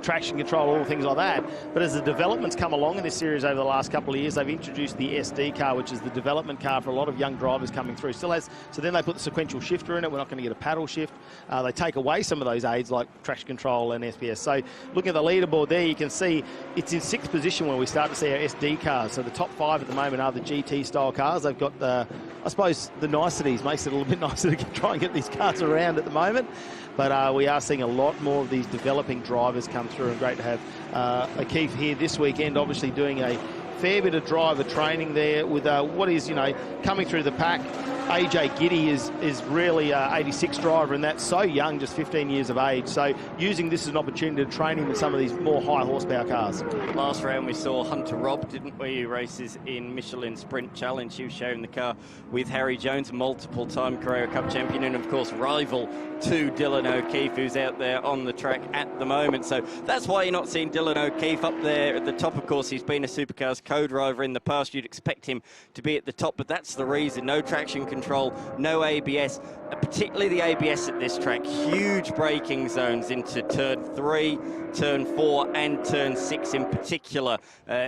traction control, all things like that. But as the developments come along in this series over the last couple of years, they've introduced the SD car, which is the development car for a lot of young drivers coming through. Still has, so then they put the sequential shifter in it. We're not going to get a paddle shift. They take away some of those aids like traction control and SPS. So looking at the leaderboard there, you can see it's in 6th position where we start to see our SD cars. So the top 5 at the moment are the GT style cars. They've got the, I suppose, the niceties. Makes it a little bit nicer to try and get these cars around at the moment. But we are seeing a lot more of these developing drivers come through, and great to have O'Keefe here this weekend, obviously doing a fair bit of driver training there with what is, you know, coming through the pack. AJ Giddy is really 86 driver, and that's so young, just 15 years of age. So using this as an opportunity to train him with some of these more high horsepower cars. Last round we saw Hunter Robb, didn't we, who races in Michelin Sprint Challenge. He was sharing the car with Harry Jones, multiple-time Carrera Cup champion, and of course rival to Dylan O'Keefe, who's out there on the track at the moment. So that's why you're not seeing Dylan O'Keefe up there at the top. Of course, he's been a Supercars co-driver in the past. You'd expect him to be at the top, but that's the reason. No traction control, no ABS, particularly the ABS at this track. Huge braking zones into turn 3, turn 4 and turn 6 in particular.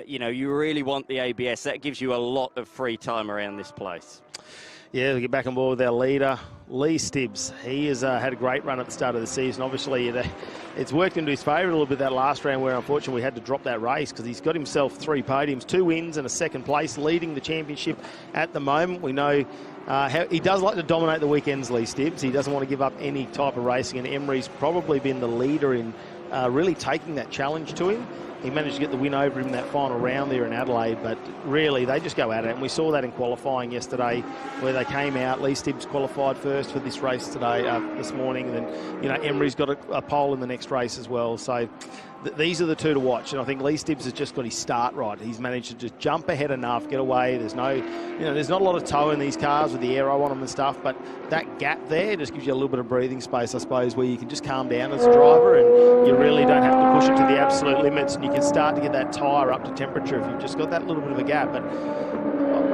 You know, you really want the ABS. That gives you a lot of free time around this place. Yeah, we'll get back on board with our leader, Lee Stibbs. He has had a great run at the start of the season. Obviously, it's worked into his favour a little bit that last round, where unfortunately we had to drop that race, because he's got himself 3 podiums, 2 wins and a 2nd place, leading the championship at the moment. We know how he does like to dominate the weekends, Lee Stibbs. He doesn't want to give up any type of racing, and Emery's probably been the leader in really taking that challenge to him. He managed to get the win over him in that final round there in Adelaide, but really they just go at it, and we saw that in qualifying yesterday, where they came out. Lee Stibbs qualified first for this race today, this morning, and then, you know, Emery's got a pole in the next race as well. So these are the 2 to watch, and I think Lee Stibbs has just got his start right. He's managed to just jump ahead enough, get away. There's no, you know, there's not a lot of toe in these cars with the aero on them and stuff, but that gap there just gives you a little bit of breathing space, I suppose, where you can just calm down as a driver, and you really don't have to push it to the absolute limits, and you can start to get that tyre up to temperature if you've just got that little bit of a gap. But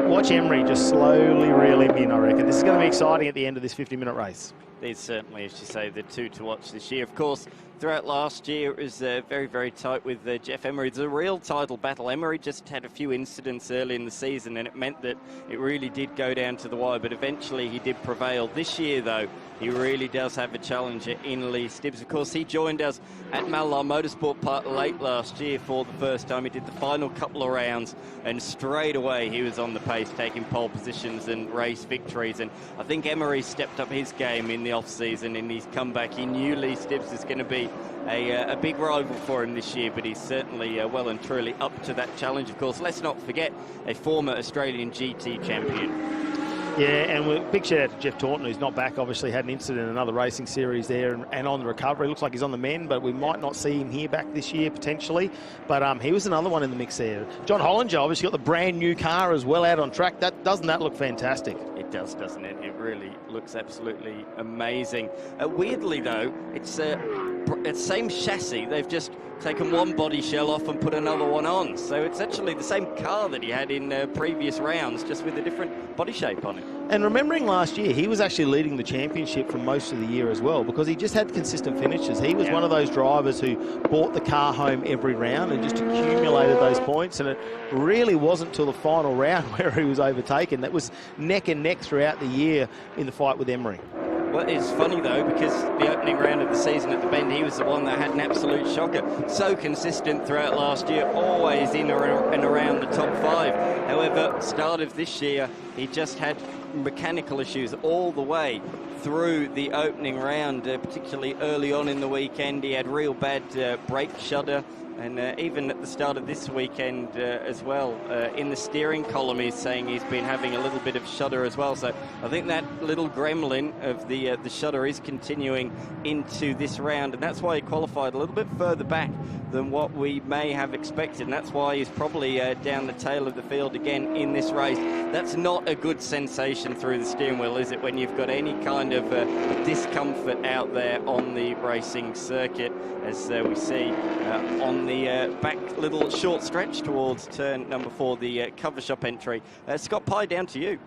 watch Emery just slowly reel him in, I reckon. This is going to be exciting at the end of this 50-minute race. There's certainly, as you say, the 2 to watch this year. Of course, throughout last year, it was very, very tight with Jeff Emery. It's a real title battle. Emery just had a few incidents early in the season, and it meant that it really did go down to the wire, but eventually he did prevail. This year, though, he really does have a challenger in Lee Stibbs. Of course, he joined us at Malar Motorsport Park late last year for the first time. He did the final couple of rounds, and straight away he was on the pace, taking pole positions and race victories. And I think Emery stepped up his game in the off-season, in his comeback. He knew Lee Stibbs was going to be a big rival for him this year, but he's certainly well and truly up to that challenge. Of course, let's not forget a former Australian GT champion. Yeah, and big shout out to Jeff Taunton, who's not back. Obviously had an incident in another racing series there, and on the recovery. Looks like he's on the mend, but we might not see him here back this year potentially. But he was another one in the mix there. John Hollinger obviously got the brand new car as well out on track. Doesn't that look fantastic? It does, doesn't it? It really looks absolutely amazing. Weirdly though, it's the same chassis. They've just taken one body shell off and put another one on. So it's actually the same car that he had in previous rounds, just with a different body shape on it. And remembering last year, he was actually leading the championship for most of the year as well, because he just had consistent finishes. He was one of those drivers who brought the car home every round and just accumulated those points. And it really wasn't till the final round where he was overtaken. That was neck and neck throughout the year in the fight with Emery. Well, it's funny though, because the opening round of the season at the Bend, he was the one that had an absolute shocker. So consistent throughout last year, always in and around the top 5. However, start of this year, he just had mechanical issues all the way through the opening round, particularly early on in the weekend. He had real bad brake shudder. And even at the start of this weekend as well, in the steering column, he's saying he's been having a little bit of shudder as well. So I think that little gremlin of the shudder is continuing into this round, and that's why he qualified a little bit further back than what we may have expected, and that's why he's probably down the tail of the field again in this race. That's not a good sensation through the steering wheel, is it, when you've got any kind of discomfort out there on the racing circuit, as we see on the back little short stretch towards turn number 4, the cover shop entry. Scott Pye, down to you.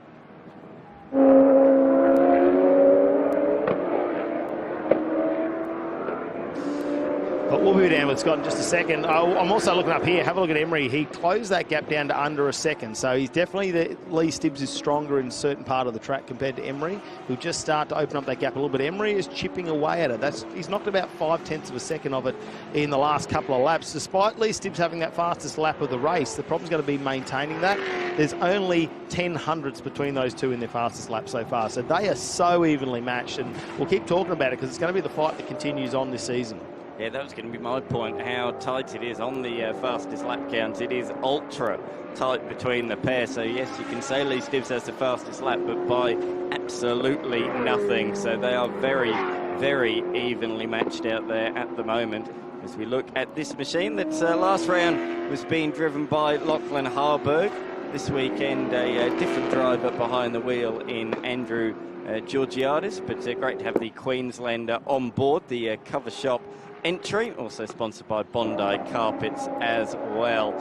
But we'll be down with Scott in just a second. I'm also looking up here. Have a look at Emery. He closed that gap down to under a second. So he's definitely, Lee Stibbs is stronger in a certain part of the track compared to Emery, who just start to open up that gap a little bit. Emery is chipping away at it. He's knocked about 0.5 of a second of it in the last couple of laps. Despite Lee Stibbs having that fastest lap of the race, the problem's going to be maintaining that. There's only 10 hundredths between those two in their fastest lap so far. So they are so evenly matched, and we'll keep talking about it because it's going to be the fight that continues on this season. Yeah, that was going to be my point, how tight it is on the fastest lap count. It is ultra tight between the pair. So, yes, you can say Lee Stibbs has the fastest lap, but by absolutely nothing. So they are very, very evenly matched out there at the moment. As we look at this machine that last round was being driven by Lachlan Harburg. This weekend, a different driver behind the wheel in Andrew Georgiadis, but great to have the Queenslander on board, the cover shop entry, also sponsored by Bondi Carpets as well.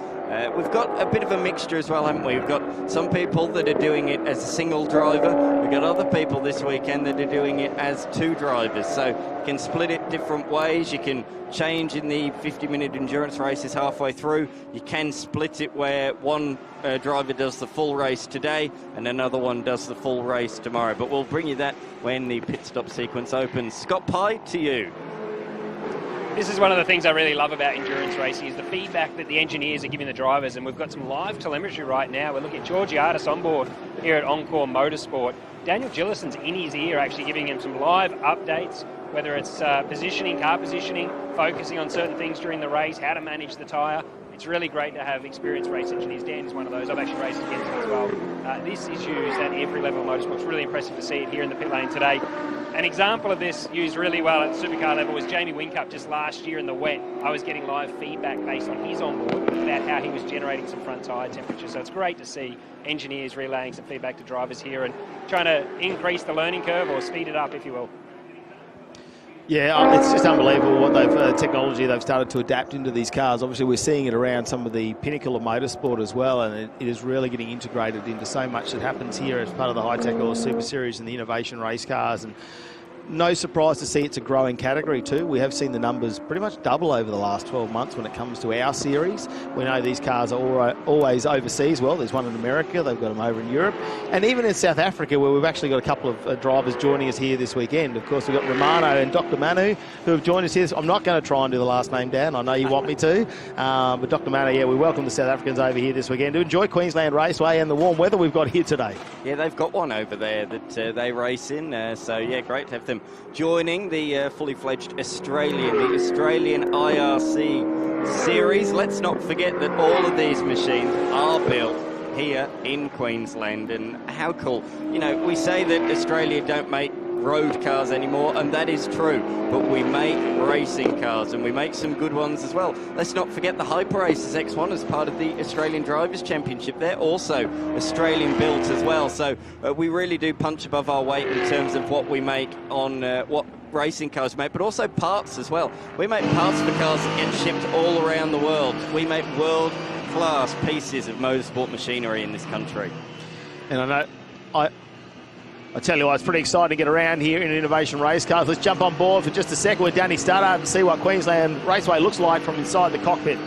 We've got a bit of a mixture as well, haven't we? We've got some people that are doing it as a single driver. We've got other people this weekend that are doing it as two drivers. So you can split it different ways. You can change in the 50-minute endurance races halfway through. You can split it where one driver does the full race today and another one does the full race tomorrow. But we'll bring you that when the pit stop sequence opens. Scott Pye, to you. This is one of the things I really love about endurance racing is the feedback that the engineers are giving the drivers, and we've got some live telemetry right now. We're looking at Georgiadis on board here at Encore Motorsport. Daniel Gillison's in his ear actually giving him some live updates, whether it's positioning, car positioning, focusing on certain things during the race, how to manage the tyre. It's really great to have experienced race engineers. Dan is one of those. I've actually raced against him as well. This is used at every level of motorsport. It's really impressive to see it here in the pit lane today. An example of this used really well at the supercar level was Jamie Whincup just last year in the wet. I was getting live feedback based on his onboard about how he was generating some front tyre temperature. So it's great to see engineers relaying some feedback to drivers here and trying to increase the learning curve or speed it up, if you will. Yeah, it's just unbelievable what technology they've started to adapt into these cars. Obviously, we're seeing it around some of the pinnacle of motorsport as well, and it is really getting integrated into so much that happens here as part of the Hi-Tec or Super Series and the innovation race cars. And no surprise to see it's a growing category too. We have seen the numbers pretty much double over the last 12 months when it comes to our series. We know these cars are always overseas. Well, there's one in America, they've got them over in Europe, and even in South Africa, where we've actually got a couple of drivers joining us here this weekend. Of course, we've got Romano and Dr. Manu who have joined us here. I'm not going to try and do the last name down. I know you want me to, but Dr. Manu, yeah, we welcome the South Africans over here this weekend to enjoy Queensland Raceway and the warm weather we've got here today. Yeah, they've got one over there that they race in, so yeah, great to have them joining the fully fledged the Australian IRC series. Let's not forget that all of these machines are built here in Queensland, and how cool. You know, we say that Australia don't make road cars anymore, and that is true, but we make racing cars, and we make some good ones as well. Let's not forget the Hyper Racers X1 as part of the Australian Drivers' Championship. They're also Australian built as well, so we really do punch above our weight in terms of what we make on what racing cars make, but also parts as well. We make parts for cars that get shipped all around the world. We make world-class pieces of motorsport machinery in this country. And I know, I tell you what, it's pretty exciting to get around here in innovation race cars. Let's jump on board for just a second with Danny Studdard and see what Queensland Raceway looks like from inside the cockpit.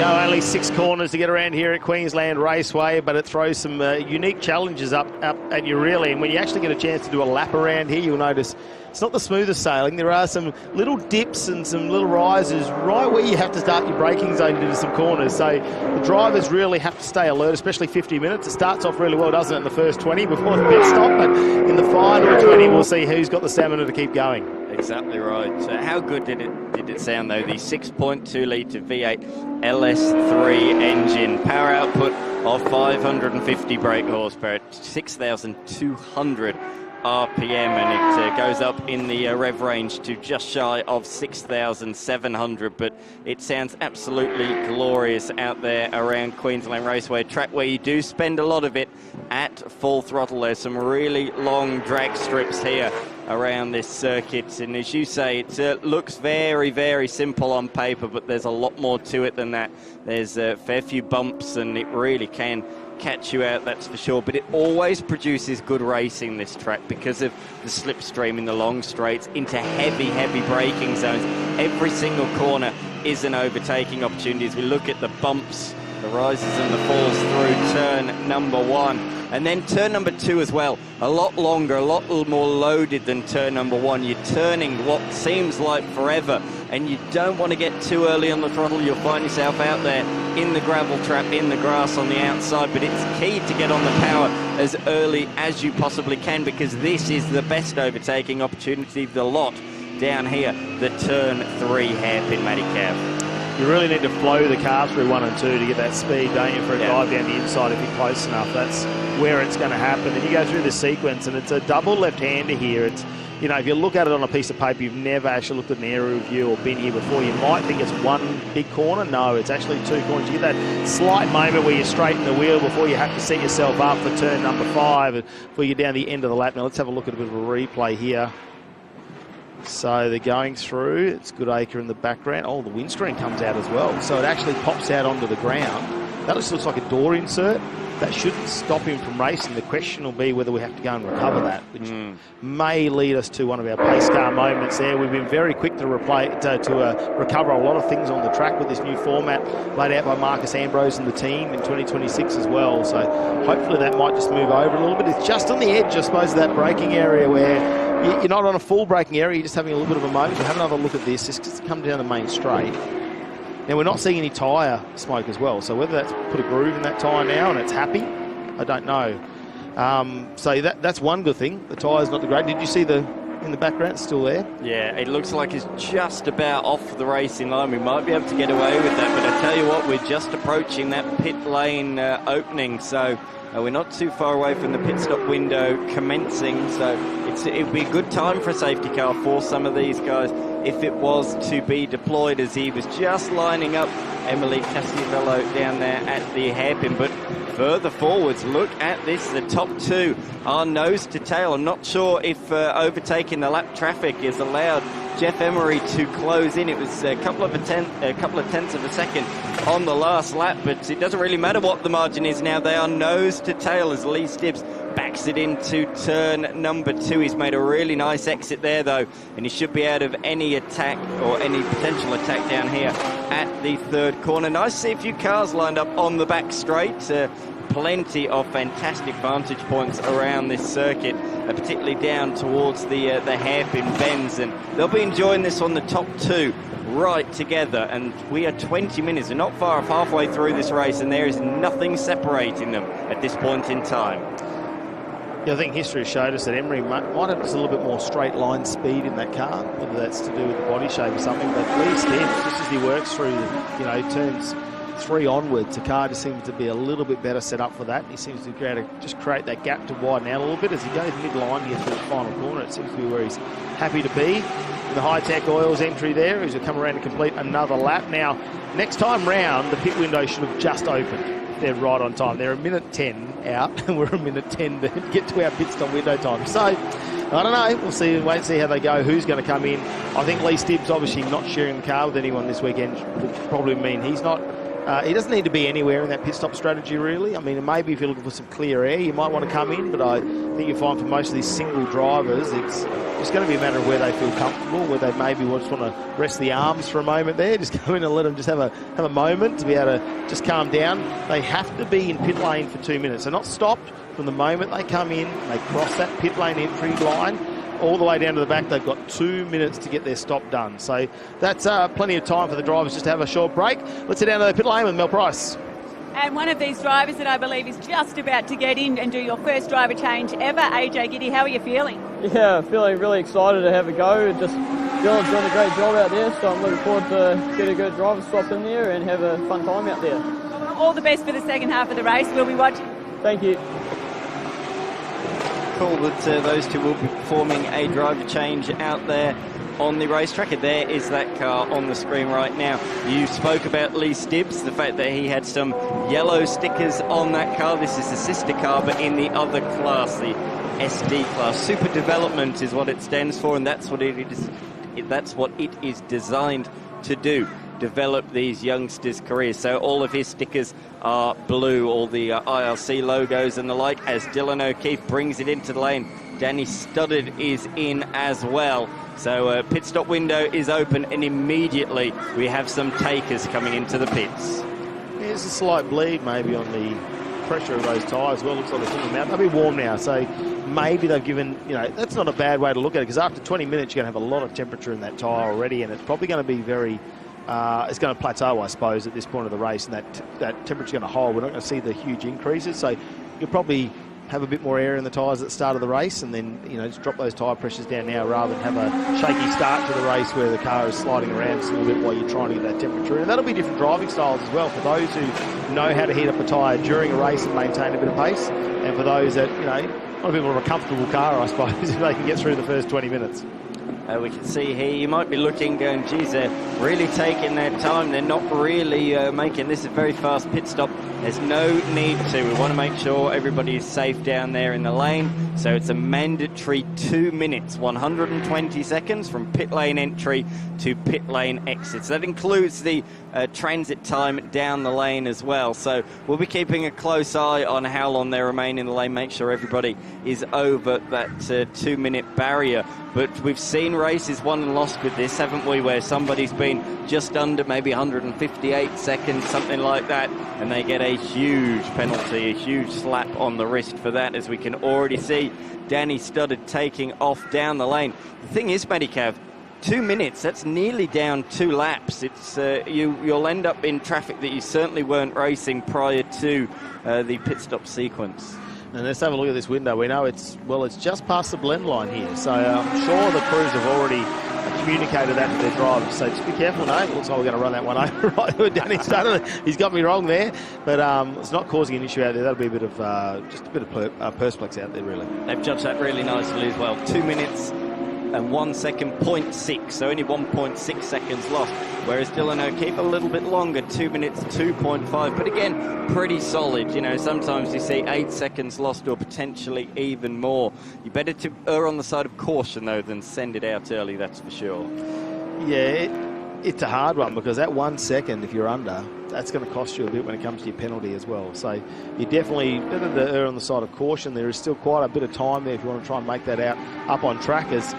Only 6 corners to get around here at Queensland Raceway, but it throws some unique challenges up at you really. And when you actually get a chance to do a lap around here, you'll notice it's not the smoothest sailing. There are some little dips and some little rises right where you have to start your braking zone into some corners. So the drivers really have to stay alert, especially 50 minutes. It starts off really well, doesn't it, in the first 20 before the pit stop, but in the final 20 we'll see who's got the stamina to keep going. exactly right. So how good did it sound though? The 6.2 litre V8 LS3 engine, power output of 550 brake horsepower, 6,200 RPM, and it goes up in the rev range to just shy of 6,700, but it sounds absolutely glorious out there around Queensland Raceway, a track where you do spend a lot of it at full throttle. There's some really long drag strips here around this circuit, and as you say, it looks very, very simple on paper, but there's a lot more to it than that. There's a fair few bumps, and it really can catch you out, that's for sure, but it always produces good racing, this track, because of the slipstream in the long straights into heavy braking zones. Every single corner is an overtaking opportunity as we look at the bumps, the rises and the falls through turn number 1. And then turn number 2 as well, a lot longer, a lot more loaded than turn number 1. You're turning what seems like forever, and you don't want to get too early on the throttle. You'll find yourself out there in the gravel trap, in the grass on the outside, but it's key to get on the power as early as you possibly can, because this is the best overtaking opportunity of the lot down here, the turn 3 hairpin, Matty Cav. You really need to flow the car through 1 and 2 to get that speed, don't you, for a dive down the inside if you're close enough. That's where it's going to happen. And you go through the sequence, and it's a double left-hander here. It's, you know, if you look at it on a piece of paper, you've never actually looked at an aerial view or been here before, you might think it's one big corner. No, it's actually 2 corners. You get that slight moment where you straighten the wheel before you have to set yourself up for turn number 5 and before you get down the end of the lap. Now, let's have a look at a bit of a replay here. So they're going through, it's Goodacre in the background. Oh, the windscreen comes out as well. So it actually pops out onto the ground. That just looks like a door insert. That shouldn't stop him from racing. The question will be whether we have to go and recover that, which may lead us to one of our pace car moments there. We've been very quick to recover a lot of things on the track with this new format laid out by Marcus Ambrose and the team in 2026 as well. So hopefully that might just move over a little bit. It's just on the edge, I suppose, of that braking area where you're not on a full braking area, you're just having a little bit of a moment. But have another look at this, just come down the main straight. Now, we're not seeing any tyre smoke as well, so whether that's put a groove in that tyre now and it's happy, I don't know. So that's one good thing. The tyre's not the great. Did you see in the background, it's still there? Yeah, it looks like it's just about off the racing line. We might be able to get away with that, but I tell you what, we're just approaching that pit lane opening, so we're not too far away from the pit stop window commencing, so it would be a good time for a safety car for some of these guys if it was to be deployed, as he was just lining up Emily Castiavello down there at the hairpin. But further forwards, look at this, the top 2 are nose to tail. I'm not sure if overtaking the lap traffic is allowed Jeff Emery to close in. It was a couple of tenths of a second on the last lap, but it doesn't really matter what the margin is now. They are nose to tail as Lee Stibbs backs it into turn number 2. He's made a really nice exit there though, and he should be out of any attack or any potential attack down here at the 3rd corner. Nice to see a few cars lined up on the back straight. Plenty of fantastic vantage points around this circuit, particularly down towards the hairpin bends, and they'll be enjoying this on the top 2 right together. And we are 20 minutes, we're not far off halfway through this race, and there is nothing separating them at this point in time. Yeah, I think history has showed us that Emery might have just a little bit more straight line speed in that car, whether that's to do with the body shape or something. But Lee Stibbs, just as he works through, turns 3 onwards, the car just seems to be a little bit better set up for that. He seems to create that gap to widen out a little bit. As he goes mid-line, he gets to the final corner. It seems to be where he's happy to be. The Hi-Tec Oils entry there, who's come around to complete another lap. Now, next time round, the pit window should have just opened. They're right on time. They're a minute 10 out, and we're a minute 10 to get to our pit stop window time. So, I don't know. We'll see. Wait and see how they go. Who's going to come in? I think Lee Stibbs obviously not sharing the car with anyone this weekend would probably mean he's not. He doesn't need to be anywhere in that pit stop strategy, really. I mean, maybe if you're looking for some clear air, you might want to come in, but I think you find for most of these single drivers, it's just going to be a matter of where they feel comfortable, where they maybe just want to rest the arms for a moment there, just go in and let them just have a moment to be able to just calm down. They have to be in pit lane for 2 minutes. They're not stopped from the moment they come in, they cross that pit lane entry line, all the way down to the back. They've got 2 minutes to get their stop done. So that's plenty of time for the drivers just to have a short break. Let's head down to the pit lane with Mel Price. And one of these drivers that I believe is just about to get in and do your first driver change ever, AJ Giddy, how are you feeling? Yeah, feeling really excited to have a go. Just Dylan's doing a great job out there, so I'm looking forward to get a good driver swap in there and have a fun time out there. All the best for the second half of the race. We'll be watching. Thank you. Cool that those two will be performing a driver change out there on the racetrack, and there is that car on the screen right now. You spoke about Lee Stibbs, the fact that he had some yellow stickers on that car. This is the sister car, but in the other class, the SD class. Super Development is what it stands for, and that's what it is. That's what it is designed to do. Develop these youngsters' careers. So all of his stickers are blue, all the IRC logos and the like, as Dylan O'Keefe brings it into the lane. Danny Studdard is in as well. So pit stop window is open, and immediately we have some takers coming into the pits. There's a slight bleed maybe on the pressure of those tyres. Well, looks like they're putting them out. They'll be warm now, so maybe they've given, you know, that's not a bad way to look at it, because after 20 minutes you're going to have a lot of temperature in that tyre already, and it's probably going to be very, it's going to plateau, I suppose, at this point of the race, and that temperature's going to hold. We're not going to see the huge increases, so you'll probably have a bit more air in the tyres at the start of the race, and then, you know, just drop those tyre pressures down now rather than have a shaky start to the race where the car is sliding around just a little bit while you're trying to get that temperature. And that'll be different driving styles as well for those who know how to heat up a tyre during a race and maintain a bit of pace, and for those that, you know, a lot of people have a comfortable car, I suppose, if they can get through the first 20 minutes. We can see here, you might be looking, going, geez, they're really taking their time. They're not really making this a very fast pit stop. There's no need to. We want to make sure everybody is safe down there in the lane. So it's a mandatory 2 minutes, 120 seconds from pit lane entry to pit lane exit. So that includes the transit time down the lane as well. So we'll be keeping a close eye on how long they remain in the lane, make sure everybody is over that 2 minute barrier. But we've seen races won and lost with this, haven't we, where somebody's been just under maybe 158 seconds, something like that, and they get a huge penalty, a huge slap on the wrist for that, as we can already see Danny Studdard taking off down the lane. The thing is, Medicav, 2 minutes, that's nearly down 2 laps. It's you'll end up in traffic that you certainly weren't racing prior to the pit stop sequence. And let's have a look at this window. We know it's just past the blend line here. So I'm sure the crews have already communicated that to their drivers. So just be careful now. It looks like we're going to run that one over right with Danny Studdard. He's got me wrong there. But it's not causing an issue out there. That'll be a bit of, just a bit of persplex out there, really. They've judged that really nicely as well. 2 minutes and 1 second, 0.6. So only 1.6 seconds lost. Whereas Dylan O'Keefe a little bit longer, 2 minutes, 2.5. But again, pretty solid. You know, sometimes you see 8 seconds lost or potentially even more. You better to err on the side of caution, though, than send it out early, that's for sure. Yeah, it's a hard one, because that 1 second, if you're under, that's going to cost you a bit when it comes to your penalty as well. So you definitely better to err on the side of caution. There is still quite a bit of time there if you want to try and make that out up on track, as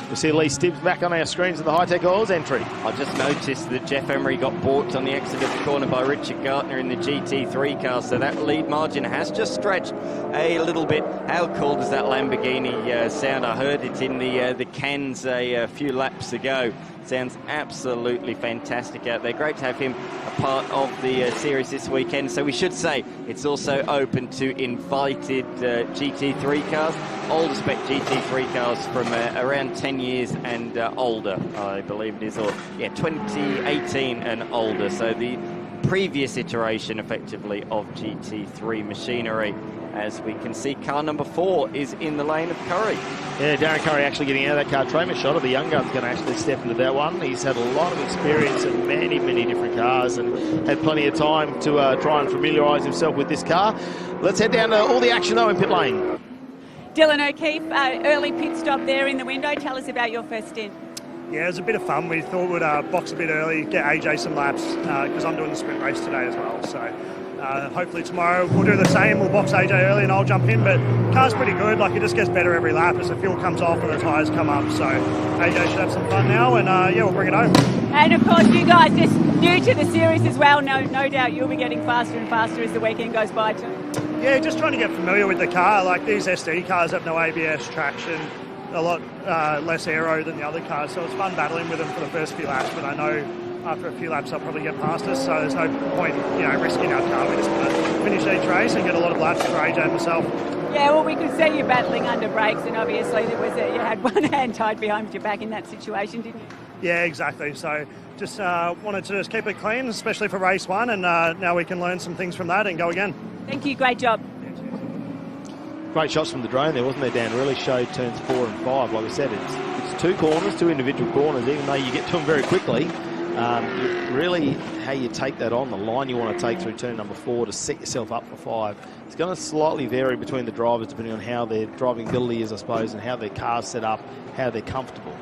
we see Lee Stibbs back on our screens at the Hi-Tec Oils entry. I just noticed that Jeff Emery got balked on the exit of the corner by Richard Gartner in the GT3 car, so that lead margin has just stretched a little bit. How cool does that Lamborghini sound? I heard it in the cans a few laps ago. Sounds absolutely fantastic out there. Great to have him a part of the series this weekend. So we should say it's also open to invited GT3 cars, older spec GT3 cars from around 10 years and older, I believe it is, or yeah, 2018 and older. So the previous iteration, effectively, of GT3 machinery. As we can see, car number 4 is in the lane of Curry. Yeah, Darren Curry actually getting out of that car. Trey Machado, the young gun's going to actually step into that one. He's had a lot of experience in many, many different cars and had plenty of time to try and familiarise himself with this car. Let's head down to all the action, though, in pit lane. Dylan O'Keefe, early pit stop there in the window. Tell us about your first stint. Yeah, it was a bit of fun. We thought we'd box a bit early, get AJ some laps, because I'm doing the sprint race today as well. So hopefully tomorrow we'll do the same. We'll box AJ early and I'll jump in. But car's pretty good. Like, it just gets better every lap as the fuel comes off and the tyres come up. So AJ should have some fun now, and yeah, we'll bring it home. And of course, you guys just new to the series as well. No doubt you'll be getting faster and faster as the weekend goes by too. Yeah, just trying to get familiar with the car. Like, these SD cars have no ABS traction, a lot less aero than the other cars, so it's fun battling with them for the first few laps, but I know after a few laps they'll probably get past us, so there's no point, risking our car. We just want to finish each race and get a lot of laps for AJ and myself. Yeah, well, we could see you battling under brakes, and obviously you had one hand tied behind your back in that situation, didn't you? Yeah, exactly. So just wanted to just keep it clean, especially for race 1, and now we can learn some things from that and go again. Thank you, great job. Great shots from the drone there, wasn't there, Dan? Really showed turns 4 and 5. Like we said, it's 2 corners, 2 individual corners, even though you get to them very quickly. Really, how you take that on, the line you want to take through turn number 4 to set yourself up for 5. It's going to slightly vary between the drivers depending on how their driving ability is, I suppose, and how their car's set up, how they're comfortable.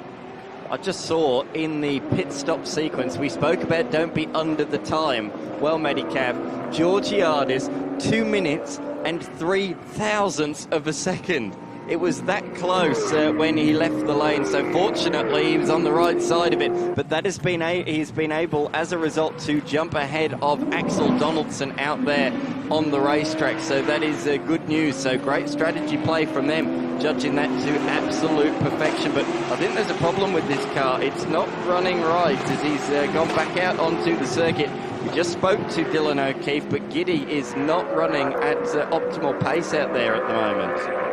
I just saw in the pit stop sequence, we spoke about don't be under the time. Well, Medicav, Georgiades, 2 minutes and 3,000ths of a second. It was that close when he left the lane, so fortunately he was on the right side of it, but that has been he's been able, as a result, to jump ahead of Axel Donaldson out there on the racetrack, so that is good news. So great strategy play from them, judging that to absolute perfection. But I think there's a problem with this car. It's not running right as he's gone back out onto the circuit. We just spoke to Dylan O'Keefe, but Giddy is not running at optimal pace out there at the moment.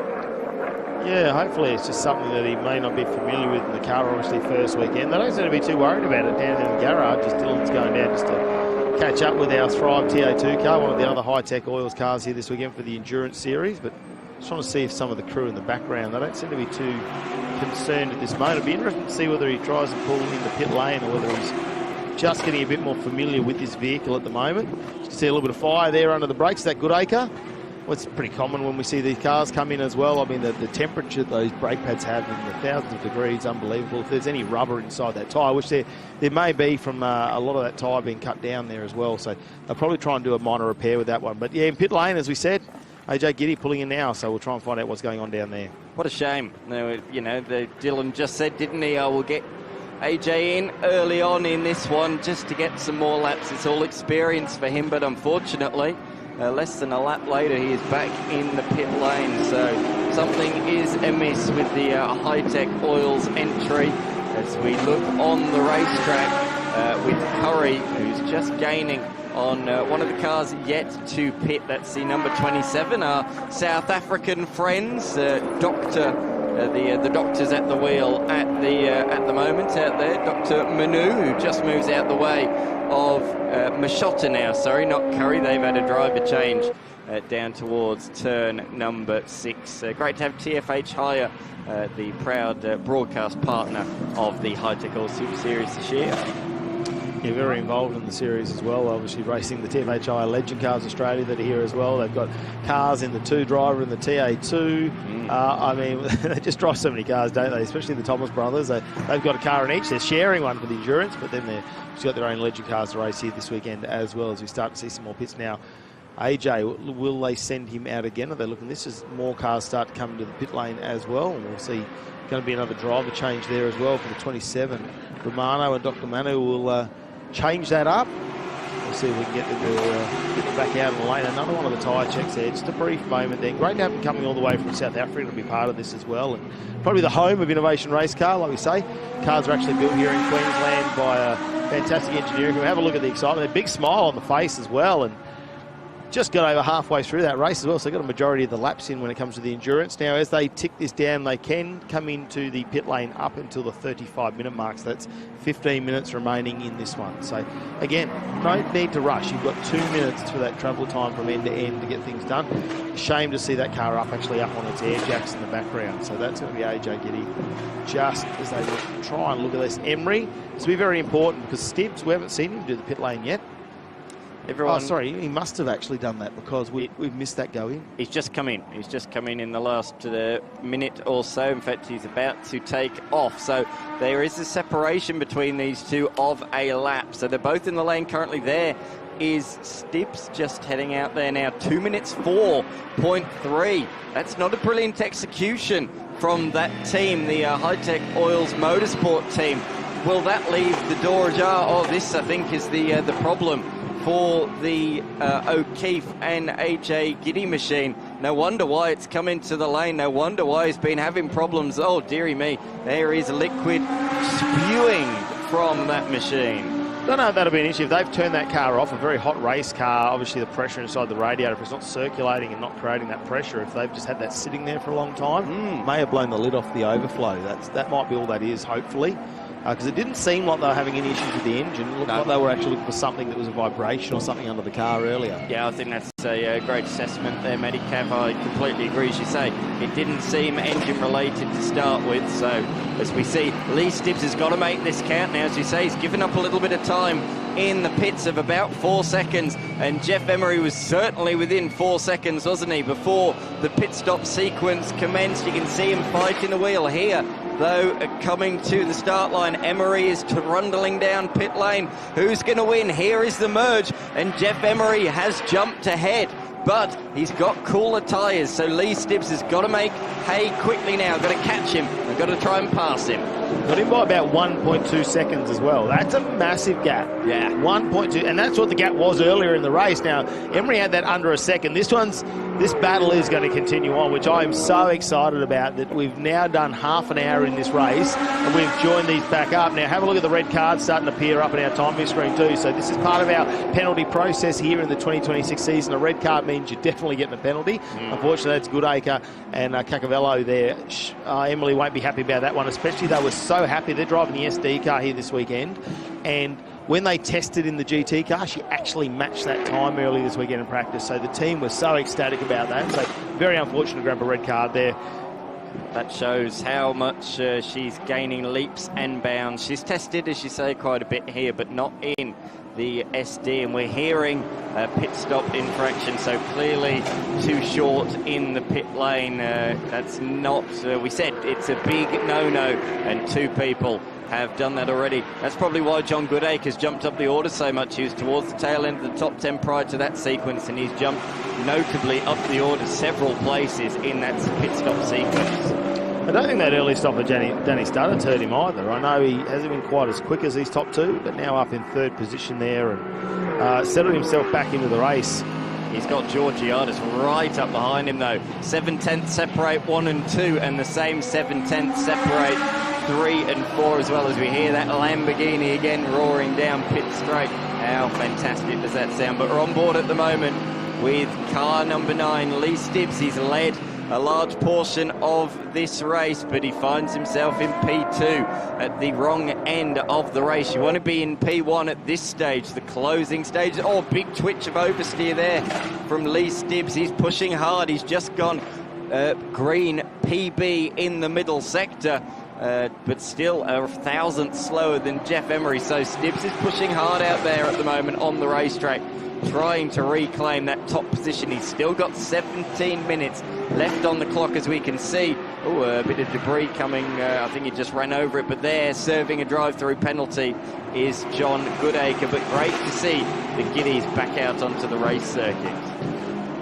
Yeah, hopefully it's just something that he may not be familiar with in the car, obviously, first weekend. They don't seem to be too worried about it down in the garage. Just Dylan's going down just to catch up with our Thrive TA2 car, one of the other Hi-Tec oils cars here this weekend for the Endurance Series. But just trying to see if some of the crew in the background, they don't seem to be too concerned at this moment. It'll be interesting to see whether he tries to pull into pit lane or whether he's just getting a bit more familiar with this vehicle at the moment. You can see a little bit of fire there under the brakes. Is that good, Acre? Well, it's pretty common when we see these cars come in as well. I mean, the temperature those brake pads have in the thousands of degrees, unbelievable. If there's any rubber inside that tyre, which there may be from a lot of that tyre being cut down there as well. So they'll probably try and do a minor repair with that one. But yeah, in pit lane, as we said, AJ Giddy pulling in now, so we'll try and find out what's going on down there. What a shame. Dylan just said, didn't he, I will get AJ in early on in this one just to get some more laps. It's all experience for him, but unfortunately, less than a lap later, he is back in the pit lane. So something is amiss with the Hi-Tec Oils entry as we look on the racetrack with Curry, who's just gaining on one of the cars yet to pit. That's the number 27, our South African friends, the doctor's at the wheel at the moment out there. Dr. Manu, who just moves out the way of Machota now. Sorry, not Curry. They've had a driver change down towards turn number 6. Great to have TFH Hire, the proud broadcast partner of the Hi-Tec All Super Series this year. Yeah, very involved in the series as well, obviously racing the TFHI Legend Cars Australia that are here as well. They've got cars in the 2-driver and the TA2. I mean, they just drive so many cars, don't they? Especially the Thomas brothers. They've got a car in each. They're sharing one for the endurance, but then they've got their own Legend Cars to race here this weekend as well, as we start to see some more pits now. AJ, will they send him out again? Are they looking? This is more cars start to come into the pit lane as well, and we'll see. Going to be another driver change there as well for the 27. Romano and Dr. Manu will change that up. We'll see if we can get them back out in the lane. Another one of the tyre checks there. Just a brief moment then. Great to have them coming all the way from South Africa to be part of this as well. And probably the home of Innovation Race Car, like we say. Cars are actually built here in Queensland by a fantastic engineering. We'll have a look at the excitement. A big smile on the face as well. And just got over halfway through that race as well, so they've got a majority of the laps in when it comes to the endurance. Now, as they tick this down, they can come into the pit lane up until the 35-minute mark, so that's 15 minutes remaining in this one. So, again, no need to rush. You've got 2 minutes for that travel time from end to end to get things done. Shame to see that car actually up on its air jacks in the background. So that's going to be AJ Giddy just as they try and look at this. Emery, this will be very important because Stibbs, we haven't seen him do the pit lane yet. Oh, sorry, he must have actually done that because we've missed that go in. He's just come in. He's just come in the last minute or so. In fact, he's about to take off. So there is a separation between these two of a lap. So they're both in the lane currently. There is Stibbs just heading out there now. 2 minutes 4.3. That's not a brilliant execution from that team, the Hi-Tec Oils Motorsport team. Will that leave the door ajar? Oh, this, I think, is the problem for the O'Keefe and AJ Giddy machine. No wonder why it's come into the lane. No wonder why he's been having problems. Oh, dearie me. There is liquid spewing from that machine. Don't know if that'll be an issue. If they've turned that car off, a very hot race car, obviously the pressure inside the radiator, if it's not circulating and not creating that pressure, if they've just had that sitting there for a long time, may have blown the lid off the overflow. That might be all that is, hopefully. Because it didn't seem like they were having any issues with the engine. It looked like they were actually looking for something that was a vibration or something under the car earlier. Yeah, I think that's a great assessment there, Medicav. I completely agree, as you say. It didn't seem engine-related to start with, so as we see, Lee Stibbs has got to make this count now. As you say, he's given up a little bit of time in the pits of about 4 seconds, and Jeff Emery was certainly within 4 seconds, wasn't he, before the pit stop sequence commenced. You can see him fighting the wheel here, though, coming to the start line. Emery is trundling down pit lane. Who's going to win? Here is the merge, and Jeff Emery has jumped ahead, but he's got cooler tyres, so Lee Stibbs has got to make hay quickly now. Got to catch him. They've got to try and pass him. Got him by about 1.2 seconds as well. That's a massive gap. Yeah. 1.2, and that's what the gap was earlier in the race. Now, Emery had that under a second. This battle is going to continue on, which I am so excited about, that we've now done half an hour in this race, and we've joined these back up. Now, have a look at the red cards starting to appear up in our timing screen too. So this is part of our penalty process here in the 2026 season. A red card means you're definitely getting a penalty. Unfortunately, that's Goodacre and Cacavello there. Emily won't be happy about that one, especially they were so happy. They're driving the SD car here this weekend, and when they tested in the GT car, she actually matched that time early this weekend in practice. So the team was so ecstatic about that. So very unfortunate to grab a red card there. That shows how much she's gaining leaps and bounds. She's tested, as you say, quite a bit here, but not in the SD, and we're hearing a pit stop infraction, so clearly too short in the pit lane. That's not, we said it's a big no-no, and 2 people have done that already. That's probably why John Goodacre has jumped up the order so much. He was towards the tail end of the top 10 prior to that sequence, and he's jumped notably up the order several places in that pit stop sequence. I don't think that early stop of Danny Studdett's hurt him either. I know he hasn't been quite as quick as these top 2, but now up in 3rd position there, and settled himself back into the race. He's got Georgiadis right up behind him though. 7/10 separate 1 and 2, and the same 7/10 separate 3 and 4, as well, as we hear that Lamborghini again roaring down pit straight. How fantastic does that sound? But we're on board at the moment with car number 9, Lee Stibbs. He's led a large portion of this race, but he finds himself in P2 at the wrong end of the race. You want to be in P1 at this stage, the closing stage. Oh, big twitch of oversteer there from Lee Stibbs. He's pushing hard. He's just gone green PB in the middle sector. But still a thousandth slower than Jeff Emery. So Stibbs is pushing hard out there at the moment on the racetrack, trying to reclaim that top position. He's still got 17 minutes left on the clock, as we can see. Oh, a bit of debris coming. I think he just ran over it, but there, serving a drive-through penalty, is John Goodacre. But great to see the Giddies back out onto the race circuit.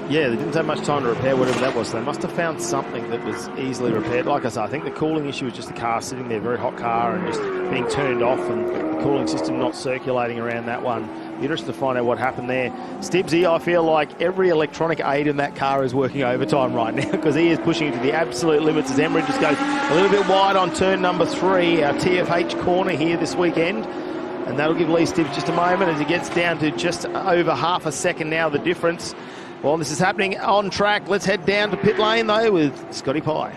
Yeah, they didn't have much time to repair whatever that was. They must have found something that was easily repaired. Like I said, I think the cooling issue was just the car sitting there, very hot car, and just being turned off, and the cooling system not circulating around that one. Be interested to find out what happened there. Stibbsy, I feel like every electronic aid in that car is working overtime right now, because he is pushing it to the absolute limits as Emery just goes a little bit wide on turn number 3, our TFH corner here this weekend. And that'll give Lee Stibbs just a moment as he gets down to just over half a second now, the difference. Well, this is happening on track. Let's head down to pit lane, though, with Scotty Pye.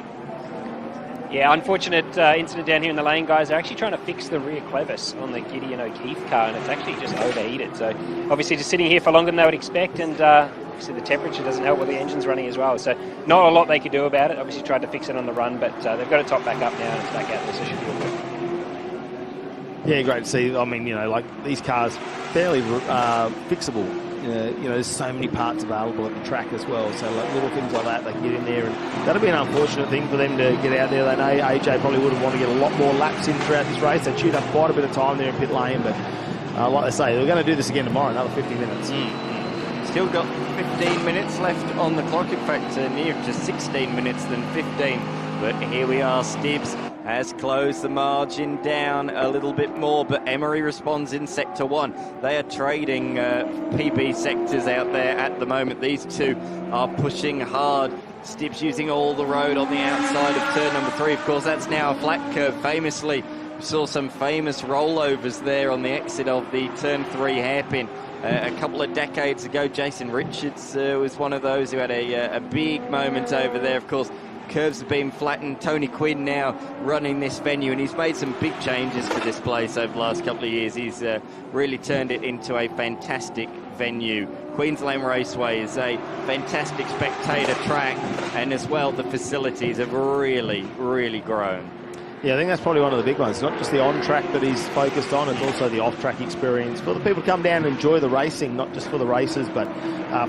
Yeah, unfortunate incident down here in the lane, guys. They're actually trying to fix the rear clevis on the Gideon O'Keefe car, and it's actually just overheated. So obviously just sitting here for longer than they would expect, and obviously the temperature doesn't help with the engine's running as well. So not a lot they could do about it. Obviously tried to fix it on the run, but they've got to top back up now, and it's back out there, so it should be all good. Yeah, great to see. I mean, you know, like these cars, fairly fixable. You know, there's so many parts available at the track as well. So like little things like that, they can get in there, and that'll be an unfortunate thing for them to get out there. They know AJ probably would have wanted to get a lot more laps in throughout this race. They chewed up quite a bit of time there in pit lane, but like they say, they're going to do this again tomorrow, another 50 minutes. Still got 15 minutes left on the clock. In fact, near to 16 minutes than 15. But here we are. Stibbs has closed the margin down a little bit more, but Emery responds in sector 1. They are trading PB sectors out there at the moment. These two are pushing hard. Stibbs using all the road on the outside of turn number 3. Of course, that's now a flat curve. Famously, saw some famous rollovers there on the exit of the turn 3 hairpin. A couple of decades ago, Jason Richards was one of those who had a big moment over there. Of course, curves have been flattened. Tony Quinn now running this venue, and he's made some big changes for this place over the last couple of years. He's really turned it into a fantastic venue. Queensland Raceway is a fantastic spectator track, and as well the facilities have really, really grown. Yeah, I think that's probably one of the big ones. It's not just the on-track that he's focused on, it's also the off-track experience for the people to come down and enjoy the racing, not just for the races, but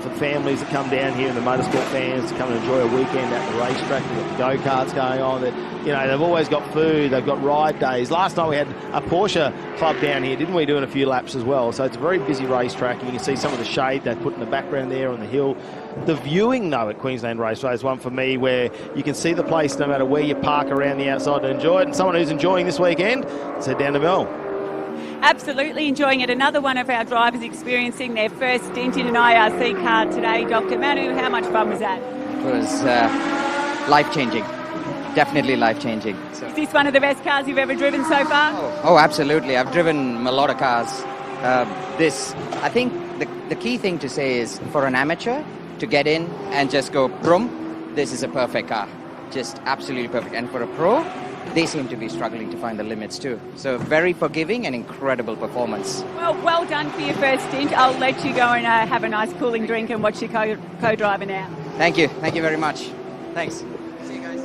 for the families that come down here and the motorsport fans to come and enjoy a weekend at the racetrack. We've got the go-karts going on. They've always got food, they've got ride days. Last night we had a Porsche club down here, didn't we, doing a few laps as well. So it's a very busy racetrack, and you can see some of the shade they put in the background there on the hill. The viewing, though, at Queensland Raceway is one for me where you can see the place no matter where you park around the outside to enjoy it. And someone who's enjoying this weekend, let's head down to Mel. Absolutely enjoying it. Another one of our drivers experiencing their first stint in an IRC car today. Dr. Manu, how much fun was that? It was life-changing. Definitely life-changing. So. Is this one of the best cars you've ever driven so far? Oh, absolutely. I've driven a lot of cars. I think the key thing to say is for an amateur to get in and just go boom, this is a perfect car. Just absolutely perfect. And for a pro, they seem to be struggling to find the limits too. So very forgiving and incredible performance. Well done for your first stint. I'll let you go and have a nice cooling drink and watch your co-driver now. Thank you very much. Thanks. See you guys.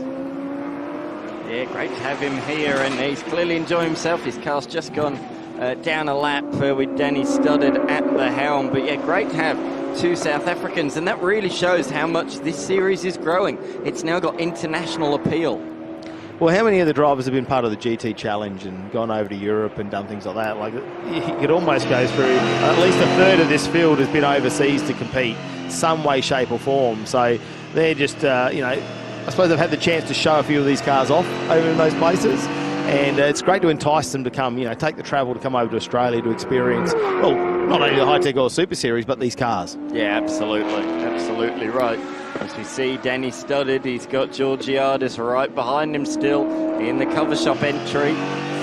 Yeah, great to have him here, and he's clearly enjoying himself. His car's just gone down a lap with Danny Studdard at the helm. But yeah, great to have two South Africans, and that really shows how much this series is growing. It's now got international appeal. Well, how many of the drivers have been part of the GT Challenge and gone over to Europe and done things like that? Like, you could almost go through, at least a third of this field has been overseas to compete, some way, shape or form. So they're just, I suppose they've had the chance to show a few of these cars off over in those places. And it's great to entice them to come, take the travel to come over to Australia to experience, well, not only the Hi-Tec or Super Series, but these cars. Yeah, absolutely right. As we see Danny Studdard, he's got Georgiadis right behind him still in the cover shop entry.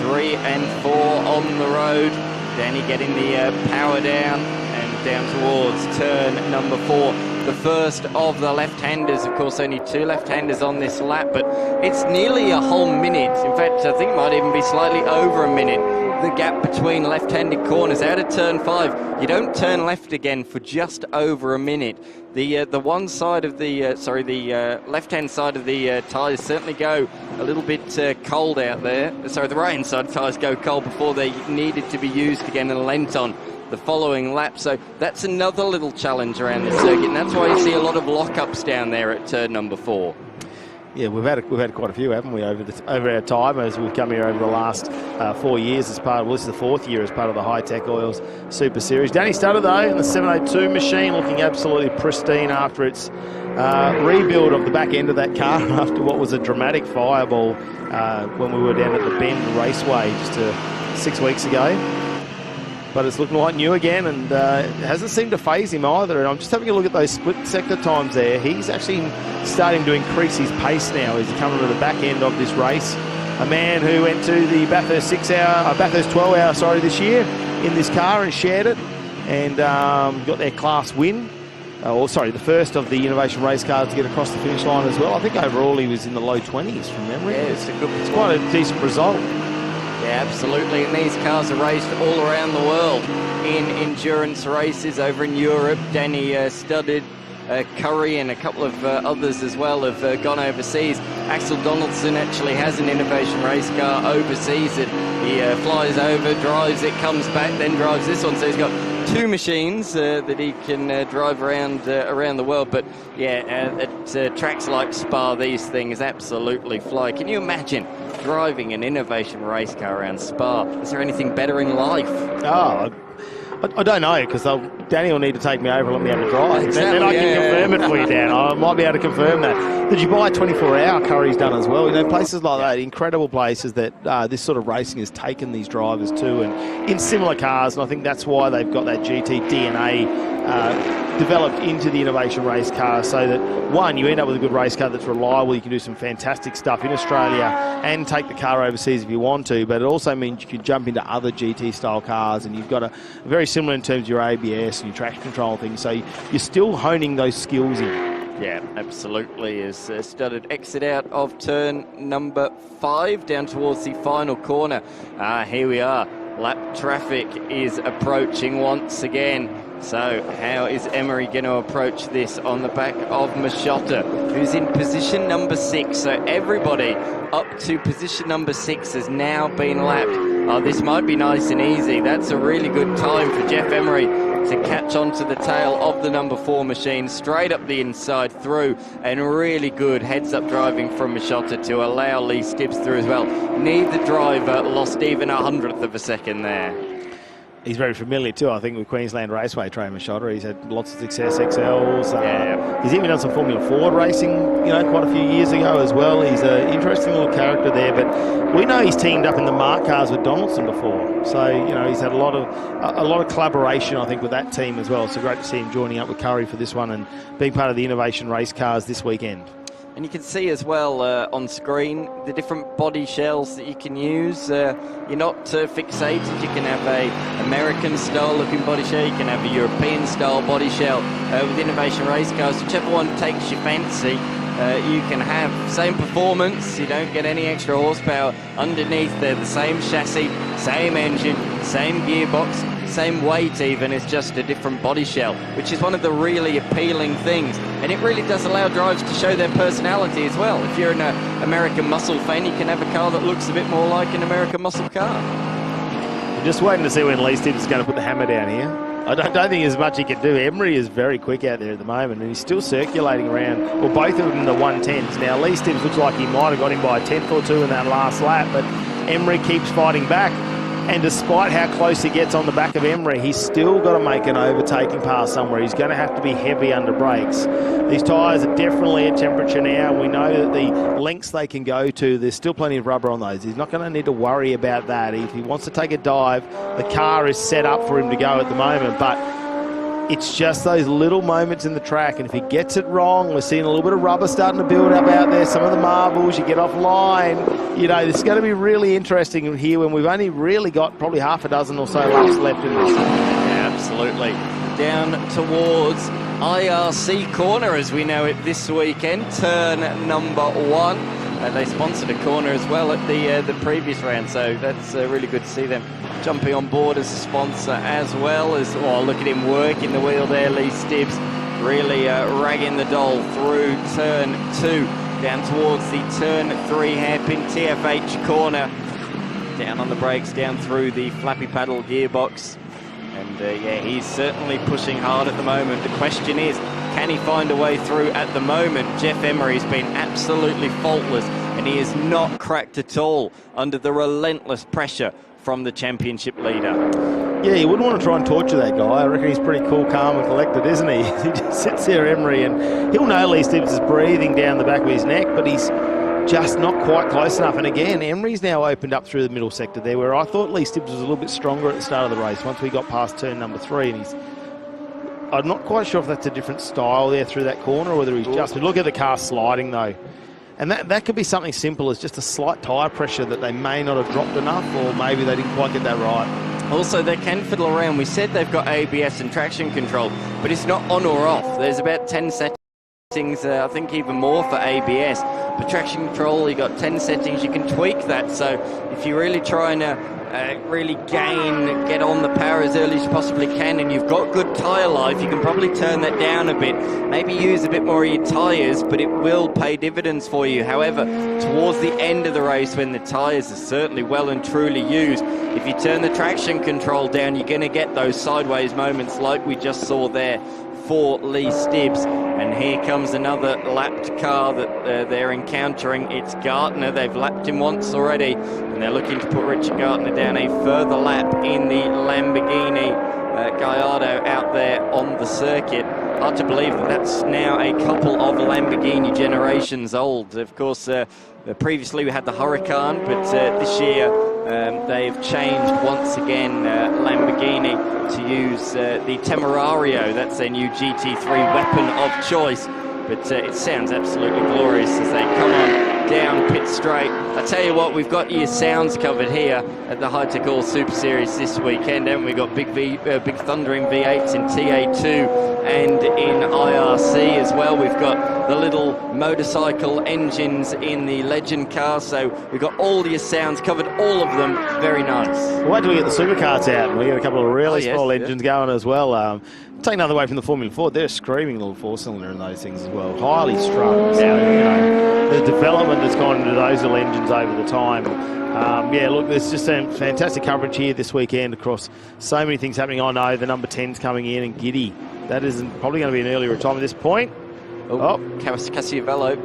3 and 4 on the road. Danny getting the power down and down towards turn number 4. The first of the left-handers. Of course, only 2 left-handers on this lap, but it's nearly a whole minute. In fact, I think it might even be slightly over a minute. The gap between left-handed corners out of turn 5. You don't turn left again for just over a minute. The one side of the left-hand side of the tyres certainly go a little bit cold out there. Sorry, the right-hand side tyres go cold before they needed to be used again and lent on the following lap. So that's another little challenge around this circuit, and that's why you see a lot of lockups down there at turn number 4. Yeah, we've had quite a few, haven't we, over our time as we've come here over the last 4 years as part of, well, this is the 4th year as part of the Hi-Tec Oils Super Series. Danny Studdard, though, in the 702 machine, looking absolutely pristine after its rebuild of the back end of that car after what was a dramatic fireball when we were down at the Bend Raceway just 6 weeks ago. But it's looking like new again, and it hasn't seemed to phase him either. And I'm just having a look at those split sector times there. He's actually starting to increase his pace now as he's coming to the back end of this race. A man who went to the Bathurst 12-hour this year in this car and shared it, and got their class win. The first of the Innovation Race cars to get across the finish line as well. I think overall he was in the low 20s from memory. Yeah, it's quite a decent result. Yeah, absolutely, and these cars are raced all around the world in endurance races over in Europe. Danny Studdard, Curry and a couple of others as well have gone overseas. Axel Donaldson actually has an Innovation Race car overseas that he flies over, drives it, comes back, then drives this one. So he's got 2 machines that he can drive around the world. But yeah, at tracks like Spa, these things absolutely fly. Can you imagine driving an Innovation Race car around Spa? Is there anything better in life? Oh, I don't know, because Danny will need to take me over and let me have a drive. Exactly, then I can confirm it for you, Dan. I might be able to confirm that. The Dubai 24-hour Curry's done as well. Places like that, incredible places that this sort of racing has taken these drivers to, and in similar cars, and I think that's why they've got that GT DNA developed into the innovation race car so that, one, you end up with a good race car that's reliable. You can do some fantastic stuff in Australia and take the car overseas if you want to, but it also means you can jump into other GT-style cars, and you've got a very similar in terms of your ABS and your traction control things, so you're still honing those skills in. Yeah, absolutely. As started exit out of turn number 5 down towards the final corner. Here we are. Lap traffic is approaching once again. So how is Emery going to approach this on the back of Machota, who's in position number 6? So everybody up to position number 6 has now been lapped. Oh, this might be nice and easy. That's a really good time for Jeff Emery to catch onto the tail of the number 4 machine, straight up the inside through, and really good heads-up driving from Machota to allow Lee Stibbs through as well. Neither driver lost even 100th of a second there. He's very familiar too, I think, with Queensland Raceway, Trey Machota. He's had lots of success, XLs. He's even done some Formula Ford racing, you know, quite a few years ago as well. He's an interesting little character there, but we know he's teamed up in the Mark cars with Donaldson before. So, you know, he's had a lot of collaboration, I think, with that team as well. So great to see him joining up with Curry for this one and being part of the Innovation Race cars this weekend. And you can see as well on screen the different body shells that you can use. You're not fixated. You can have a American style looking body shell. You can have a European style body shell. With Innovation Race cars, whichever one takes your fancy, you can have same performance. You don't get any extra horsepower. Underneath, they're the same chassis, same engine, same gearbox, same weight even. It's just a different body shell, which is one of the really appealing things, and it really does allow drivers to show their personality as well. If you're an American muscle fan, you can have a car that looks a bit more like an American muscle car. We're just waiting to see when Lee Stibbs is going to put the hammer down here. I don't think there's much he can do. Emery is very quick out there at the moment, and he's still circulating around. Well, both of them in the 110s. Now, Lee Stibbs looks like he might have got him by a 10th or 2 in that last lap, but Emery keeps fighting back. And despite how close he gets on the back of Emery, he's still got to make an overtaking pass somewhere. He's going to have to be heavy under brakes. These tyres are definitely at temperature now. We know that the lengths they can go to, there's still plenty of rubber on those. He's not going to need to worry about that. If he wants to take a dive, the car is set up for him to go at the moment, but it's just those little moments in the track, and if he gets it wrong, we're seeing a little bit of rubber starting to build up out there. Some of the marbles, you get offline. You know, it's going to be really interesting here when we've only really got probably half a dozen or so laps left in this. Yeah, absolutely. Down towards IRC corner, as we know it this weekend, turn number 1. They sponsored a corner as well at the previous round, so that's really good to see them jumping on board as a sponsor, as well as, oh, look at him working the wheel there, Lee Stibbs, really ragging the doll through turn 2, down towards the turn 3 hairpin TFH corner, down on the brakes, down through the flappy paddle gearbox. And yeah, he's certainly pushing hard at the moment. The question is, can he find a way through at the moment? Jeff Emery's been absolutely faultless, and he is not cracked at all under the relentless pressure from the championship leader. Yeah, you wouldn't want to try and torture that guy. I reckon he's pretty cool, calm and collected, isn't he? He just sits there, Emery, and he'll know Lee Stibbs is breathing down the back of his neck, but he's just not quite close enough. And again, Emery's now opened up through the middle sector there, where I thought Lee Stibbs was a little bit stronger at the start of the race once we got past turn number 3, and I'm not quite sure if that's a different style there through that corner, or whether he's just... Look at the car sliding though. And that could be something simple as just a slight tyre pressure that they may not have dropped enough, or maybe they didn't quite get that right. Also, they can fiddle around. We said they've got ABS and traction control, but it's not on or off. There's about 10 settings, I think even more for ABS. But traction control, you got 10 settings. You can tweak that. So if you're really trying to really get on the power as early as you possibly can, and you've got good tyre life, you can probably turn that down a bit, maybe use a bit more of your tyres, but it will pay dividends for you. However, towards the end of the race, when the tyres are certainly well and truly used, if you turn the traction control down, you're going to get those sideways moments like we just saw there for Lee Stibbs. And here comes another lapped car that they're encountering. It's Gartner. They've lapped him once already, and they're looking to put Richard Gartner down a further lap in the Lamborghini Gallardo out there on the circuit. Hard to believe that that's now a couple of Lamborghini generations old. Of course, previously we had the Huracan, but this year they've changed once again Lamborghini to use the Temerario. That's their new GT3 weapon of choice. But it sounds absolutely glorious as they come on down pit straight. I tell you what, we've got your sounds covered here at the Hi-Tec All Super Series this weekend, haven't we? Got big thundering V8s in TA2 and in IRC as well. We've got the little motorcycle engines in the Legend car, so we've got all your sounds covered, all of them very nice. Wait till we get the Superkarts out, and we get a couple of really small engines going as well. Take another way from the Formula Ford, they're a screaming little four-cylinder in those things as well. Highly strung. So, you know, the development that's gone into those little engines over the time. Yeah, look, there's just some fantastic coverage here this weekend across so many things happening. I know the number 10's coming in, and Giddy. That is probably going to be an early retirement at this point. Caciavello,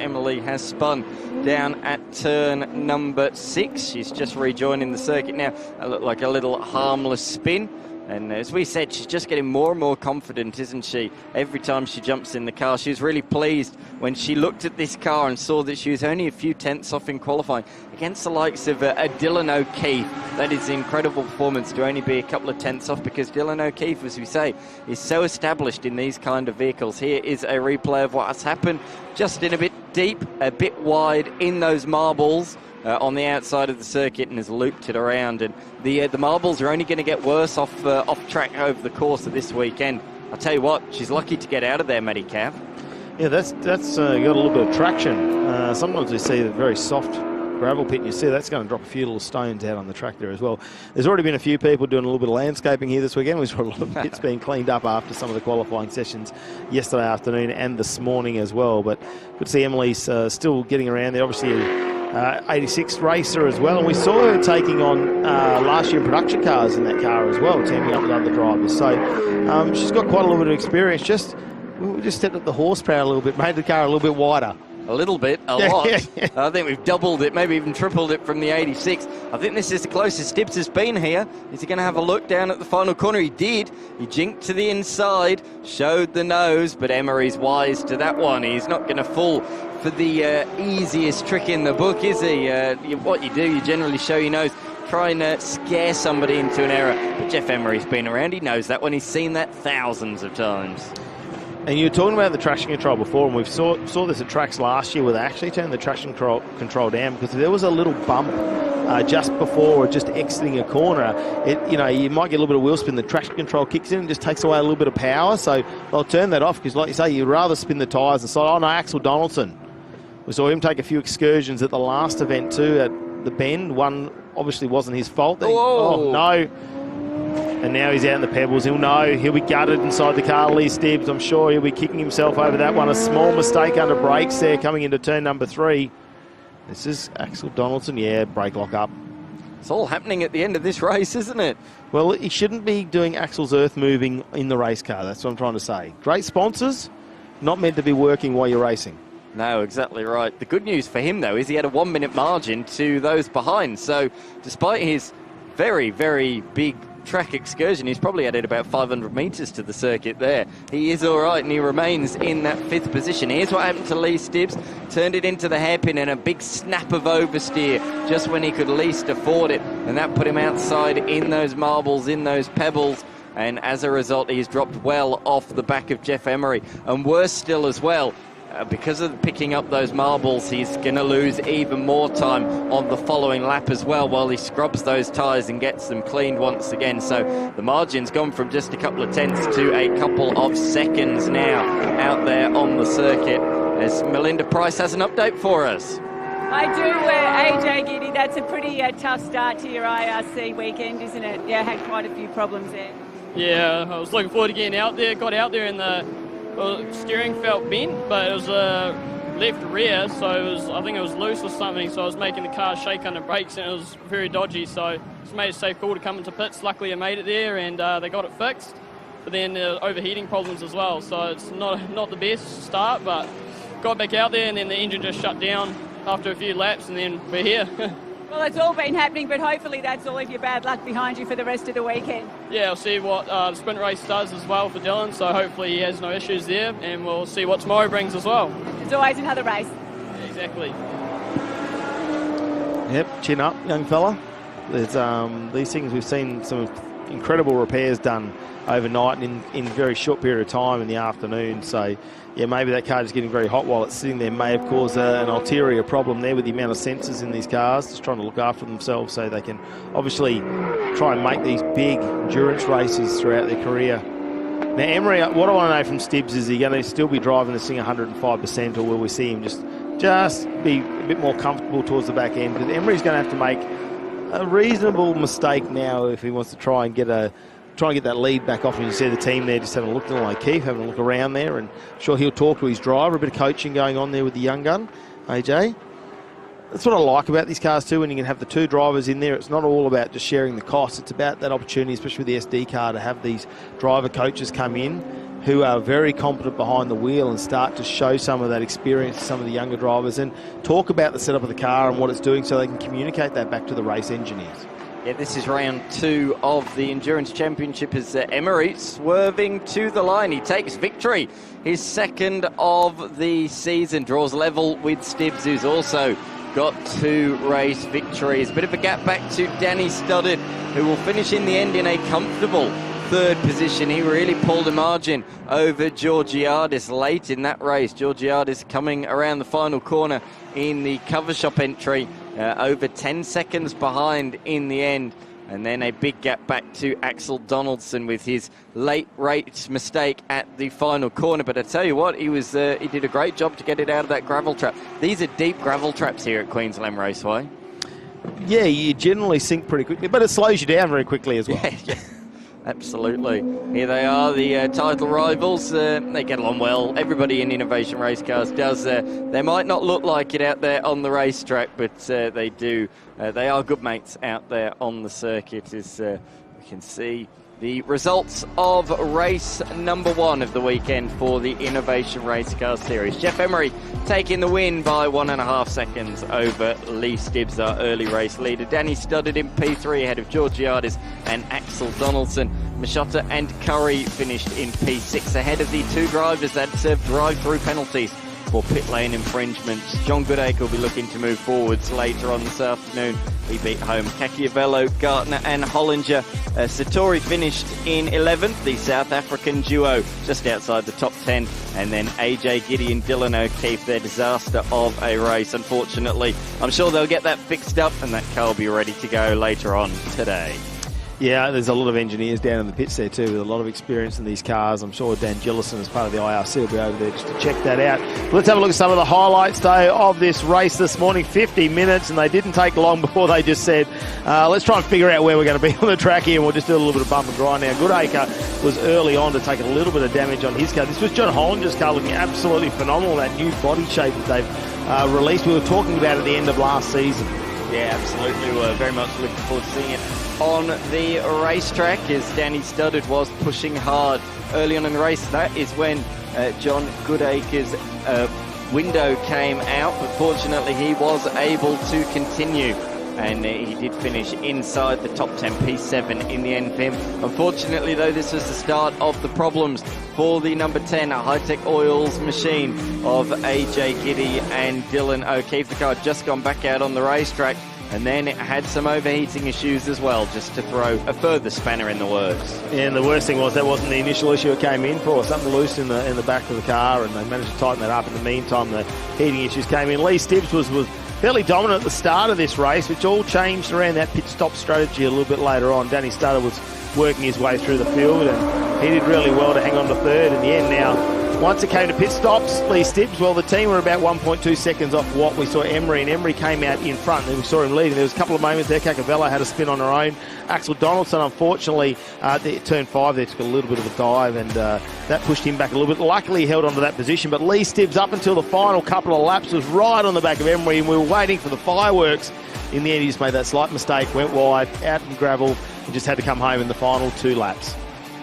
Emily has spun down at turn number 6. She's just rejoining the circuit now. It looked like a little harmless spin. And as we said, she's just getting more and more confident, isn't she? Every time she jumps in the car. She was really pleased when she looked at this car and saw that she was only a few tenths off in qualifying against the likes of Dylan O'Keefe. That is an incredible performance to only be a couple of tenths off, because Dylan O'Keefe, as we say, is so established in these kind of vehicles. Here is a replay of what has happened, just in a bit deep, a bit wide in those marbles. On the outside of the circuit, and has looped it around, and the marbles are only going to get worse off track over the course of this weekend. I'll tell you what, she's lucky to get out of there, Matty Cav. Yeah, that's got a little bit of traction. Sometimes we see the very soft gravel pit, and you see that's going to drop a few little stones out on the track there as well. There's already been a few people doing a little bit of landscaping here this weekend. We saw a lot of pits being cleaned up after some of the qualifying sessions yesterday afternoon and this morning as well. But good to see Emily's still getting around there. Obviously, 86 racer as well, and we saw her taking on last year production cars in that car as well, teaming up with other drivers. So she's got quite a little bit of experience. We just stepped up the horsepower a little bit, made the car a little bit wider. A little bit, a lot. I think we've doubled it, maybe even tripled it from the 86. I think this is the closest Stibbs has been here. Is he going to have a look down at the final corner? He did. He jinked to the inside, showed the nose, but Emery's wise to that one. He's not going to fall for the easiest trick in the book, is he? What you do, you generally show your nose, try and scare somebody into an error. But Jeff Emery's been around. He knows that one. He's seen that thousands of times. And you were talking about the traction control before, and we saw this at tracks last year where they actually turned the traction control down, because if there was a little bump just before or just exiting a corner, you might get a little bit of wheel spin. The traction control kicks in and just takes away a little bit of power. So they'll turn that off, because like you say, you'd rather spin the tyres and say, oh no, Axel Donaldson. We saw him take a few excursions at the last event too at the bend. One obviously wasn't his fault. Oh no. And now he's out in the pebbles. He'll know. He'll be gutted inside the car, Lee Stibbs. I'm sure he'll be kicking himself over that one. A small mistake under brakes there coming into turn number 3. This is Axel Donaldson. Yeah, brake lock up. It's all happening at the end of this race, isn't it? Well, he shouldn't be doing Axel's earth moving in the race car. That's what I'm trying to say. Great sponsors, not meant to be working while you're racing. No, exactly right. The good news for him, though, is he had a 1 minute margin to those behind. So despite his very, very big track excursion, he's probably added about 500 metres to the circuit there. He is all right, and he remains in that 5th position. Here's what happened to Lee Stibbs. Turned it into the hairpin and a big snap of oversteer just when he could least afford it, and that put him outside in those marbles, in those pebbles, and as a result he's dropped well off the back of Jeff Emery. And worse still as well, because of picking up those marbles, he's going to lose even more time on the following lap as well, while he scrubs those tyres and gets them cleaned once again. So the margin's gone from just a couple of tenths to a couple of seconds now out there on the circuit, as Melinda Price has an update for us. I do, AJ Giddy. That's a pretty tough start to your IRC weekend, isn't it? Yeah, had quite a few problems there. Yeah, I was looking forward to getting out there. Got out there and the steering felt bent, but it was left rear, so I think it was loose or something, so I was making the car shake under brakes, and it was very dodgy, so just made a safe call to come into pits. Luckily I made it there, and they got it fixed, but then overheating problems as well, so it's not the best start, but got back out there, and then the engine just shut down after a few laps, and then we're here. Well, it's all been happening, but hopefully that's all of your bad luck behind you for the rest of the weekend. Yeah, I'll see what the sprint race does as well for Dylan, so hopefully he has no issues there, and we'll see what tomorrow brings as well. It's always another race. Yeah, exactly. Yep, chin up, young fella. There's these things, we've seen some incredible repairs done overnight and in a very short period of time in the afternoon. So, yeah, maybe that car just getting very hot while it's sitting there may have caused an ulterior problem there with the amount of sensors in these cars, just trying to look after themselves so they can obviously try and make these big endurance races throughout their career. Now, Emery, what I want to know from Stibbs, is he going to still be driving this thing 105%, or will we see him just be a bit more comfortable towards the back end? Because Emery's going to have to make a reasonable mistake now if he wants to try and get that lead back off. And you see the team there just having a look at O'Keefe, having a look around there, and sure he'll talk to his driver. A bit of coaching going on there with the young gun, AJ. That's what I like about these cars too, when you can have the two drivers in there. It's not all about just sharing the costs. It's about that opportunity, especially with the SD car, to have these driver coaches come in who are very competent behind the wheel and start to show some of that experience to some of the younger drivers and talk about the setup of the car and what it's doing so they can communicate that back to the race engineers. Yeah, this is round 2 of the Endurance Championship as Emery swerving to the line. He takes victory. His second of the season, draws level with Stibbs, who's also got 2 race victories. Bit of a gap back to Danny Studdard, who will finish in the end in a comfortable 3rd position. He really pulled a margin over Georgiadis late in that race. Georgiadis coming around the final corner in the cover shop entry, over 10 seconds behind in the end. And then a big gap back to Axel Donaldson with his late race mistake at the final corner. But I tell you what, he did a great job to get it out of that gravel trap. These are deep gravel traps here at Queensland Raceway. Yeah, you generally sink pretty quickly, but it slows you down very quickly as well. Yeah. Absolutely. Here they are, the title rivals. They get along well. Everybody in Innovation Race Cars does. They might not look like it out there on the racetrack, but they do. They are good mates out there on the circuit, as we can see the results of race number 1 of the weekend for the Innovation Race Car Series. Jeff Emery taking the win by 1.5 seconds over Lee Stibbs, our early race leader. Danny Studdard in P3 ahead of Georgiadis and Axel Donaldson. Machota and Curry finished in P6 ahead of the 2 drivers that served drive-through penalties for pit lane infringements. John Goodacre will be looking to move forwards later on this afternoon. He beat home Cachiavello, Gartner and Hollinger. Satori finished in 11th, the South African duo just outside the top 10. And then AJ Giddy and Dylan O'Keefe, their disaster of a race. Unfortunately, I'm sure they'll get that fixed up and that car will be ready to go later on today. Yeah, there's a lot of engineers down in the pits there too with a lot of experience in these cars. I'm sure Dan Gillison, as part of the IRC, will be over there just to check that out. Let's have a look at some of the highlights, though, of this race this morning. 50 minutes, and they didn't take long before they just said, let's try and figure out where we're going to be on the track here, and we'll just do a little bit of bump and grind now. Goodacre was early on to take a little bit of damage on his car. This was John Hollinger's car, looking absolutely phenomenal, that new body shape that they've released. We were talking about at the end of last season. Yeah, absolutely. We're very much looking forward to seeing it on the racetrack, as Danny Studdard was pushing hard early on in the race. That is when John Goodacre's window came out, but fortunately he was able to continue, and he did finish inside the top 10, P7 in the end for him. Unfortunately, though, this was the start of the problems for the number 10 Hi-Tec Oils machine of AJ Giddy and Dylan O'Keefe. The car had just gone back out on the racetrack, and then it had some overheating issues as well, just to throw a further spanner in the works. Yeah, and the worst thing was that wasn't the initial issue it came in for. Something loose in the back of the car, and they managed to tighten that up. In the meantime, the heating issues came in. Lee Stibbs was fairly dominant at the start of this race, which all changed around that pit stop strategy a little bit later on. Danny Studdard was working his way through the field, and he did really well to hang on to 3rd in the end. Now, once it came to pit stops, Lee Stibbs, well, the team were about 1.2 seconds off what we saw Emery, and Emery came out in front, and we saw him leading. There was a couple of moments there. Cachiavello had a spin on her own. Axel Donaldson, unfortunately, turn 5 there, took a little bit of a dive, and that pushed him back a little bit. Luckily, he held on to that position, but Lee Stibbs, up until the final couple of laps, was right on the back of Emery, and we were waiting for the fireworks. In the end, he just made that slight mistake, went wide, out in gravel, and just had to come home in the final 2 laps.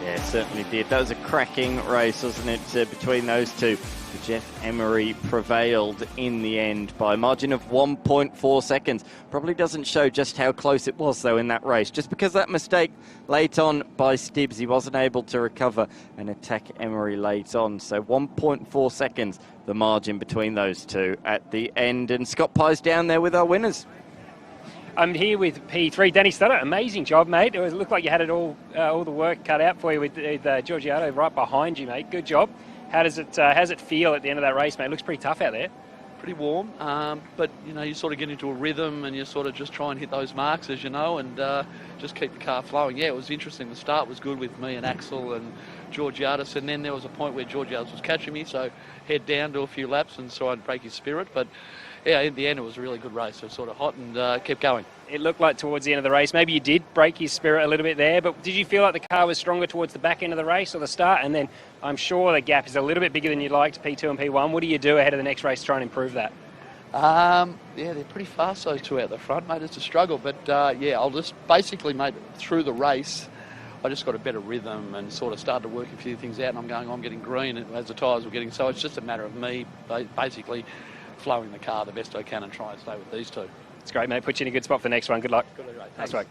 Yeah, it certainly did. That was a cracking race, wasn't it, between those two. Jeff Emery prevailed in the end by a margin of 1.4 seconds. Probably doesn't show just how close it was, though, in that race. Just because that mistake late on by Stibbs, he wasn't able to recover and attack Emery late on. So 1.4 seconds, the margin between those two at the end. And Scott Pye's down there with our winners. I'm here with P3, Danny Stutter. Amazing job, mate. It looked like you had it all the work cut out for you with Giorgiato right behind you, mate. Good job. How's it feel at the end of that race, mate? It looks pretty tough out there. Pretty warm, but you know, you sort of get into a rhythm and you sort of just try and hit those marks, as you know, and just keep the car flowing. Yeah, it was interesting. The start was good with me and Axel and Georgiadis, and then there was a point where Georgiadis was catching me, so head down, do a few laps and so I'd break his spirit. But yeah, in the end it was a really good race. It was sort of hot and kept going. It looked like towards the end of the race, maybe you did break his spirit a little bit there, but did you feel like the car was stronger towards the back end of the race or the start? And then I'm sure the gap is a little bit bigger than you'd like to P2 and P1. What do you do ahead of the next race to try and improve that? Yeah, they're pretty fast, those two out the front, mate. It's a struggle, but yeah, I'll just basically, mate, through the race, I just got a better rhythm and sort of started to work a few things out, and I'm getting green as the tyres were getting, so it's just a matter of me basically flowing the car the best I can and try and stay with these two. It's great, mate. Put you in a good spot for the next one. Good luck. Good luck. Nice work.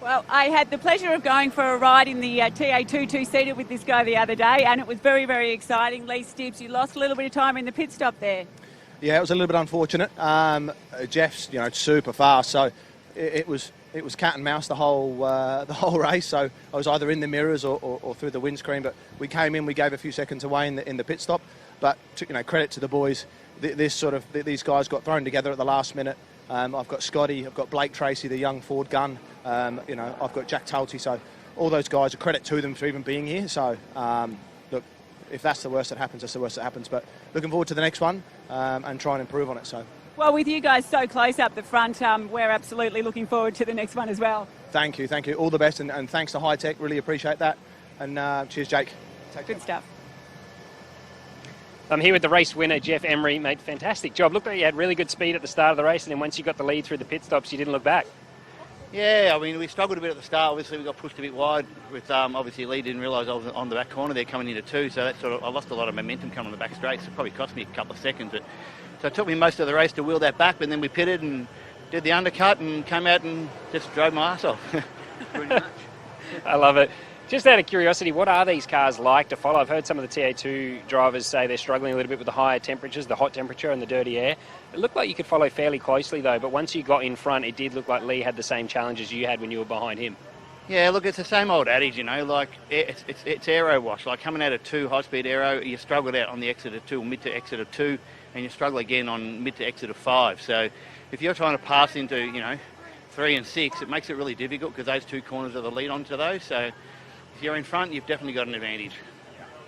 Well, I had the pleasure of going for a ride in the TA2 two-seater with this guy the other day, and it was very, very exciting. Lee Stibbs, you lost a little bit of time in the pit stop there. Yeah, it was a little bit unfortunate. Jeff's, super fast, so it was cat and mouse the whole race. So I was either in the mirrors or through the windscreen. But we came in, we gave a few seconds away in the pit stop. But credit to the boys, these guys got thrown together at the last minute. I've got Scotty, I've got Blake Tracy, the young Ford gun. I've got Jack Talty. So all those guys, a credit to them for even being here. So look, if that's the worst that happens, that's the worst that happens. But looking forward to the next one and try and improve on it. So. Well, with you guys so close up the front, we're absolutely looking forward to the next one as well. Thank you. All the best, and thanks to Hi-Tec. Really appreciate that. And cheers, Jake. Good stuff. I'm here with the race winner, Jeff Emery. Mate, fantastic job. Looked like you had really good speed at the start of the race, and then once you got the lead through the pit stops, you didn't look back. Yeah, I mean, we struggled a bit at the start. Obviously, we got pushed a bit wide. With obviously, Lee didn't realise I was on the back corner there coming into two, so that I lost a lot of momentum coming on the back straight. So it probably cost me a couple of seconds. So it took me most of the race to wheel that back, but then we pitted and did the undercut and came out and just drove my ass off. Pretty much. I love it. Just out of curiosity, what are these cars like to follow? I've heard some of the TA2 drivers say they're struggling a little bit with the higher temperatures, the hot temperature and the dirty air. It looked like you could follow fairly closely though, but once you got in front, it did look like Lee had the same challenges you had when you were behind him. Yeah, look, it's the same old adage, like it's aero wash. Like coming out of 2 high-speed aero, you struggled out on the exit of 2, mid to exit of 2, and you struggle again on mid to exit of 5. So if you're trying to pass into, 3 and 6, it makes it really difficult because those 2 corners are the lead onto those. So if you're in front, you've definitely got an advantage.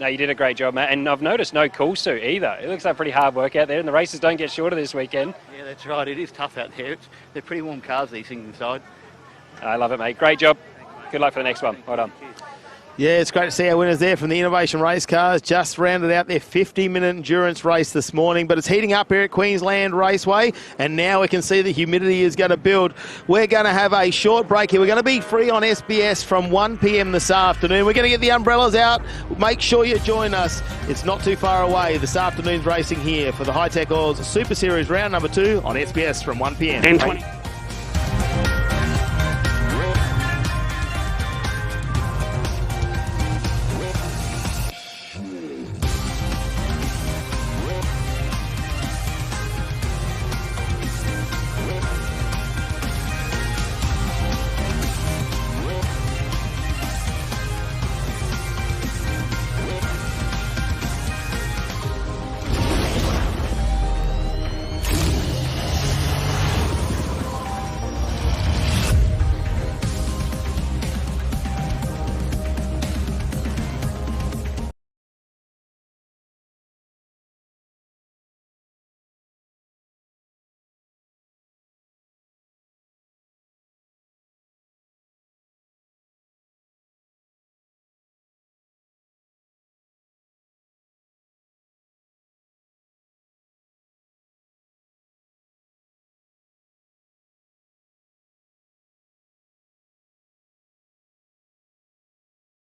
No, you did a great job, Matt. And I've noticed no cool suit either. It looks like pretty hard work out there, and the races don't get shorter this weekend. Yeah, that's right. It is tough out there. They're pretty warm cars, these things inside. I love it, mate. Great job. Good luck for the next one. Well done. Yeah, it's great to see our winners there from the Innovation Race Cars. Just rounded out their 50-minute endurance race this morning, but it's heating up here at Queensland Raceway, and now we can see the humidity is going to build. We're going to have a short break here. We're going to be free on SBS from 1 p.m. this afternoon. We're going to get the umbrellas out. Make sure you join us. It's not too far away. This afternoon's racing here for the Hi-Tec Oils Super Series round number 2 on SBS from 1 p.m.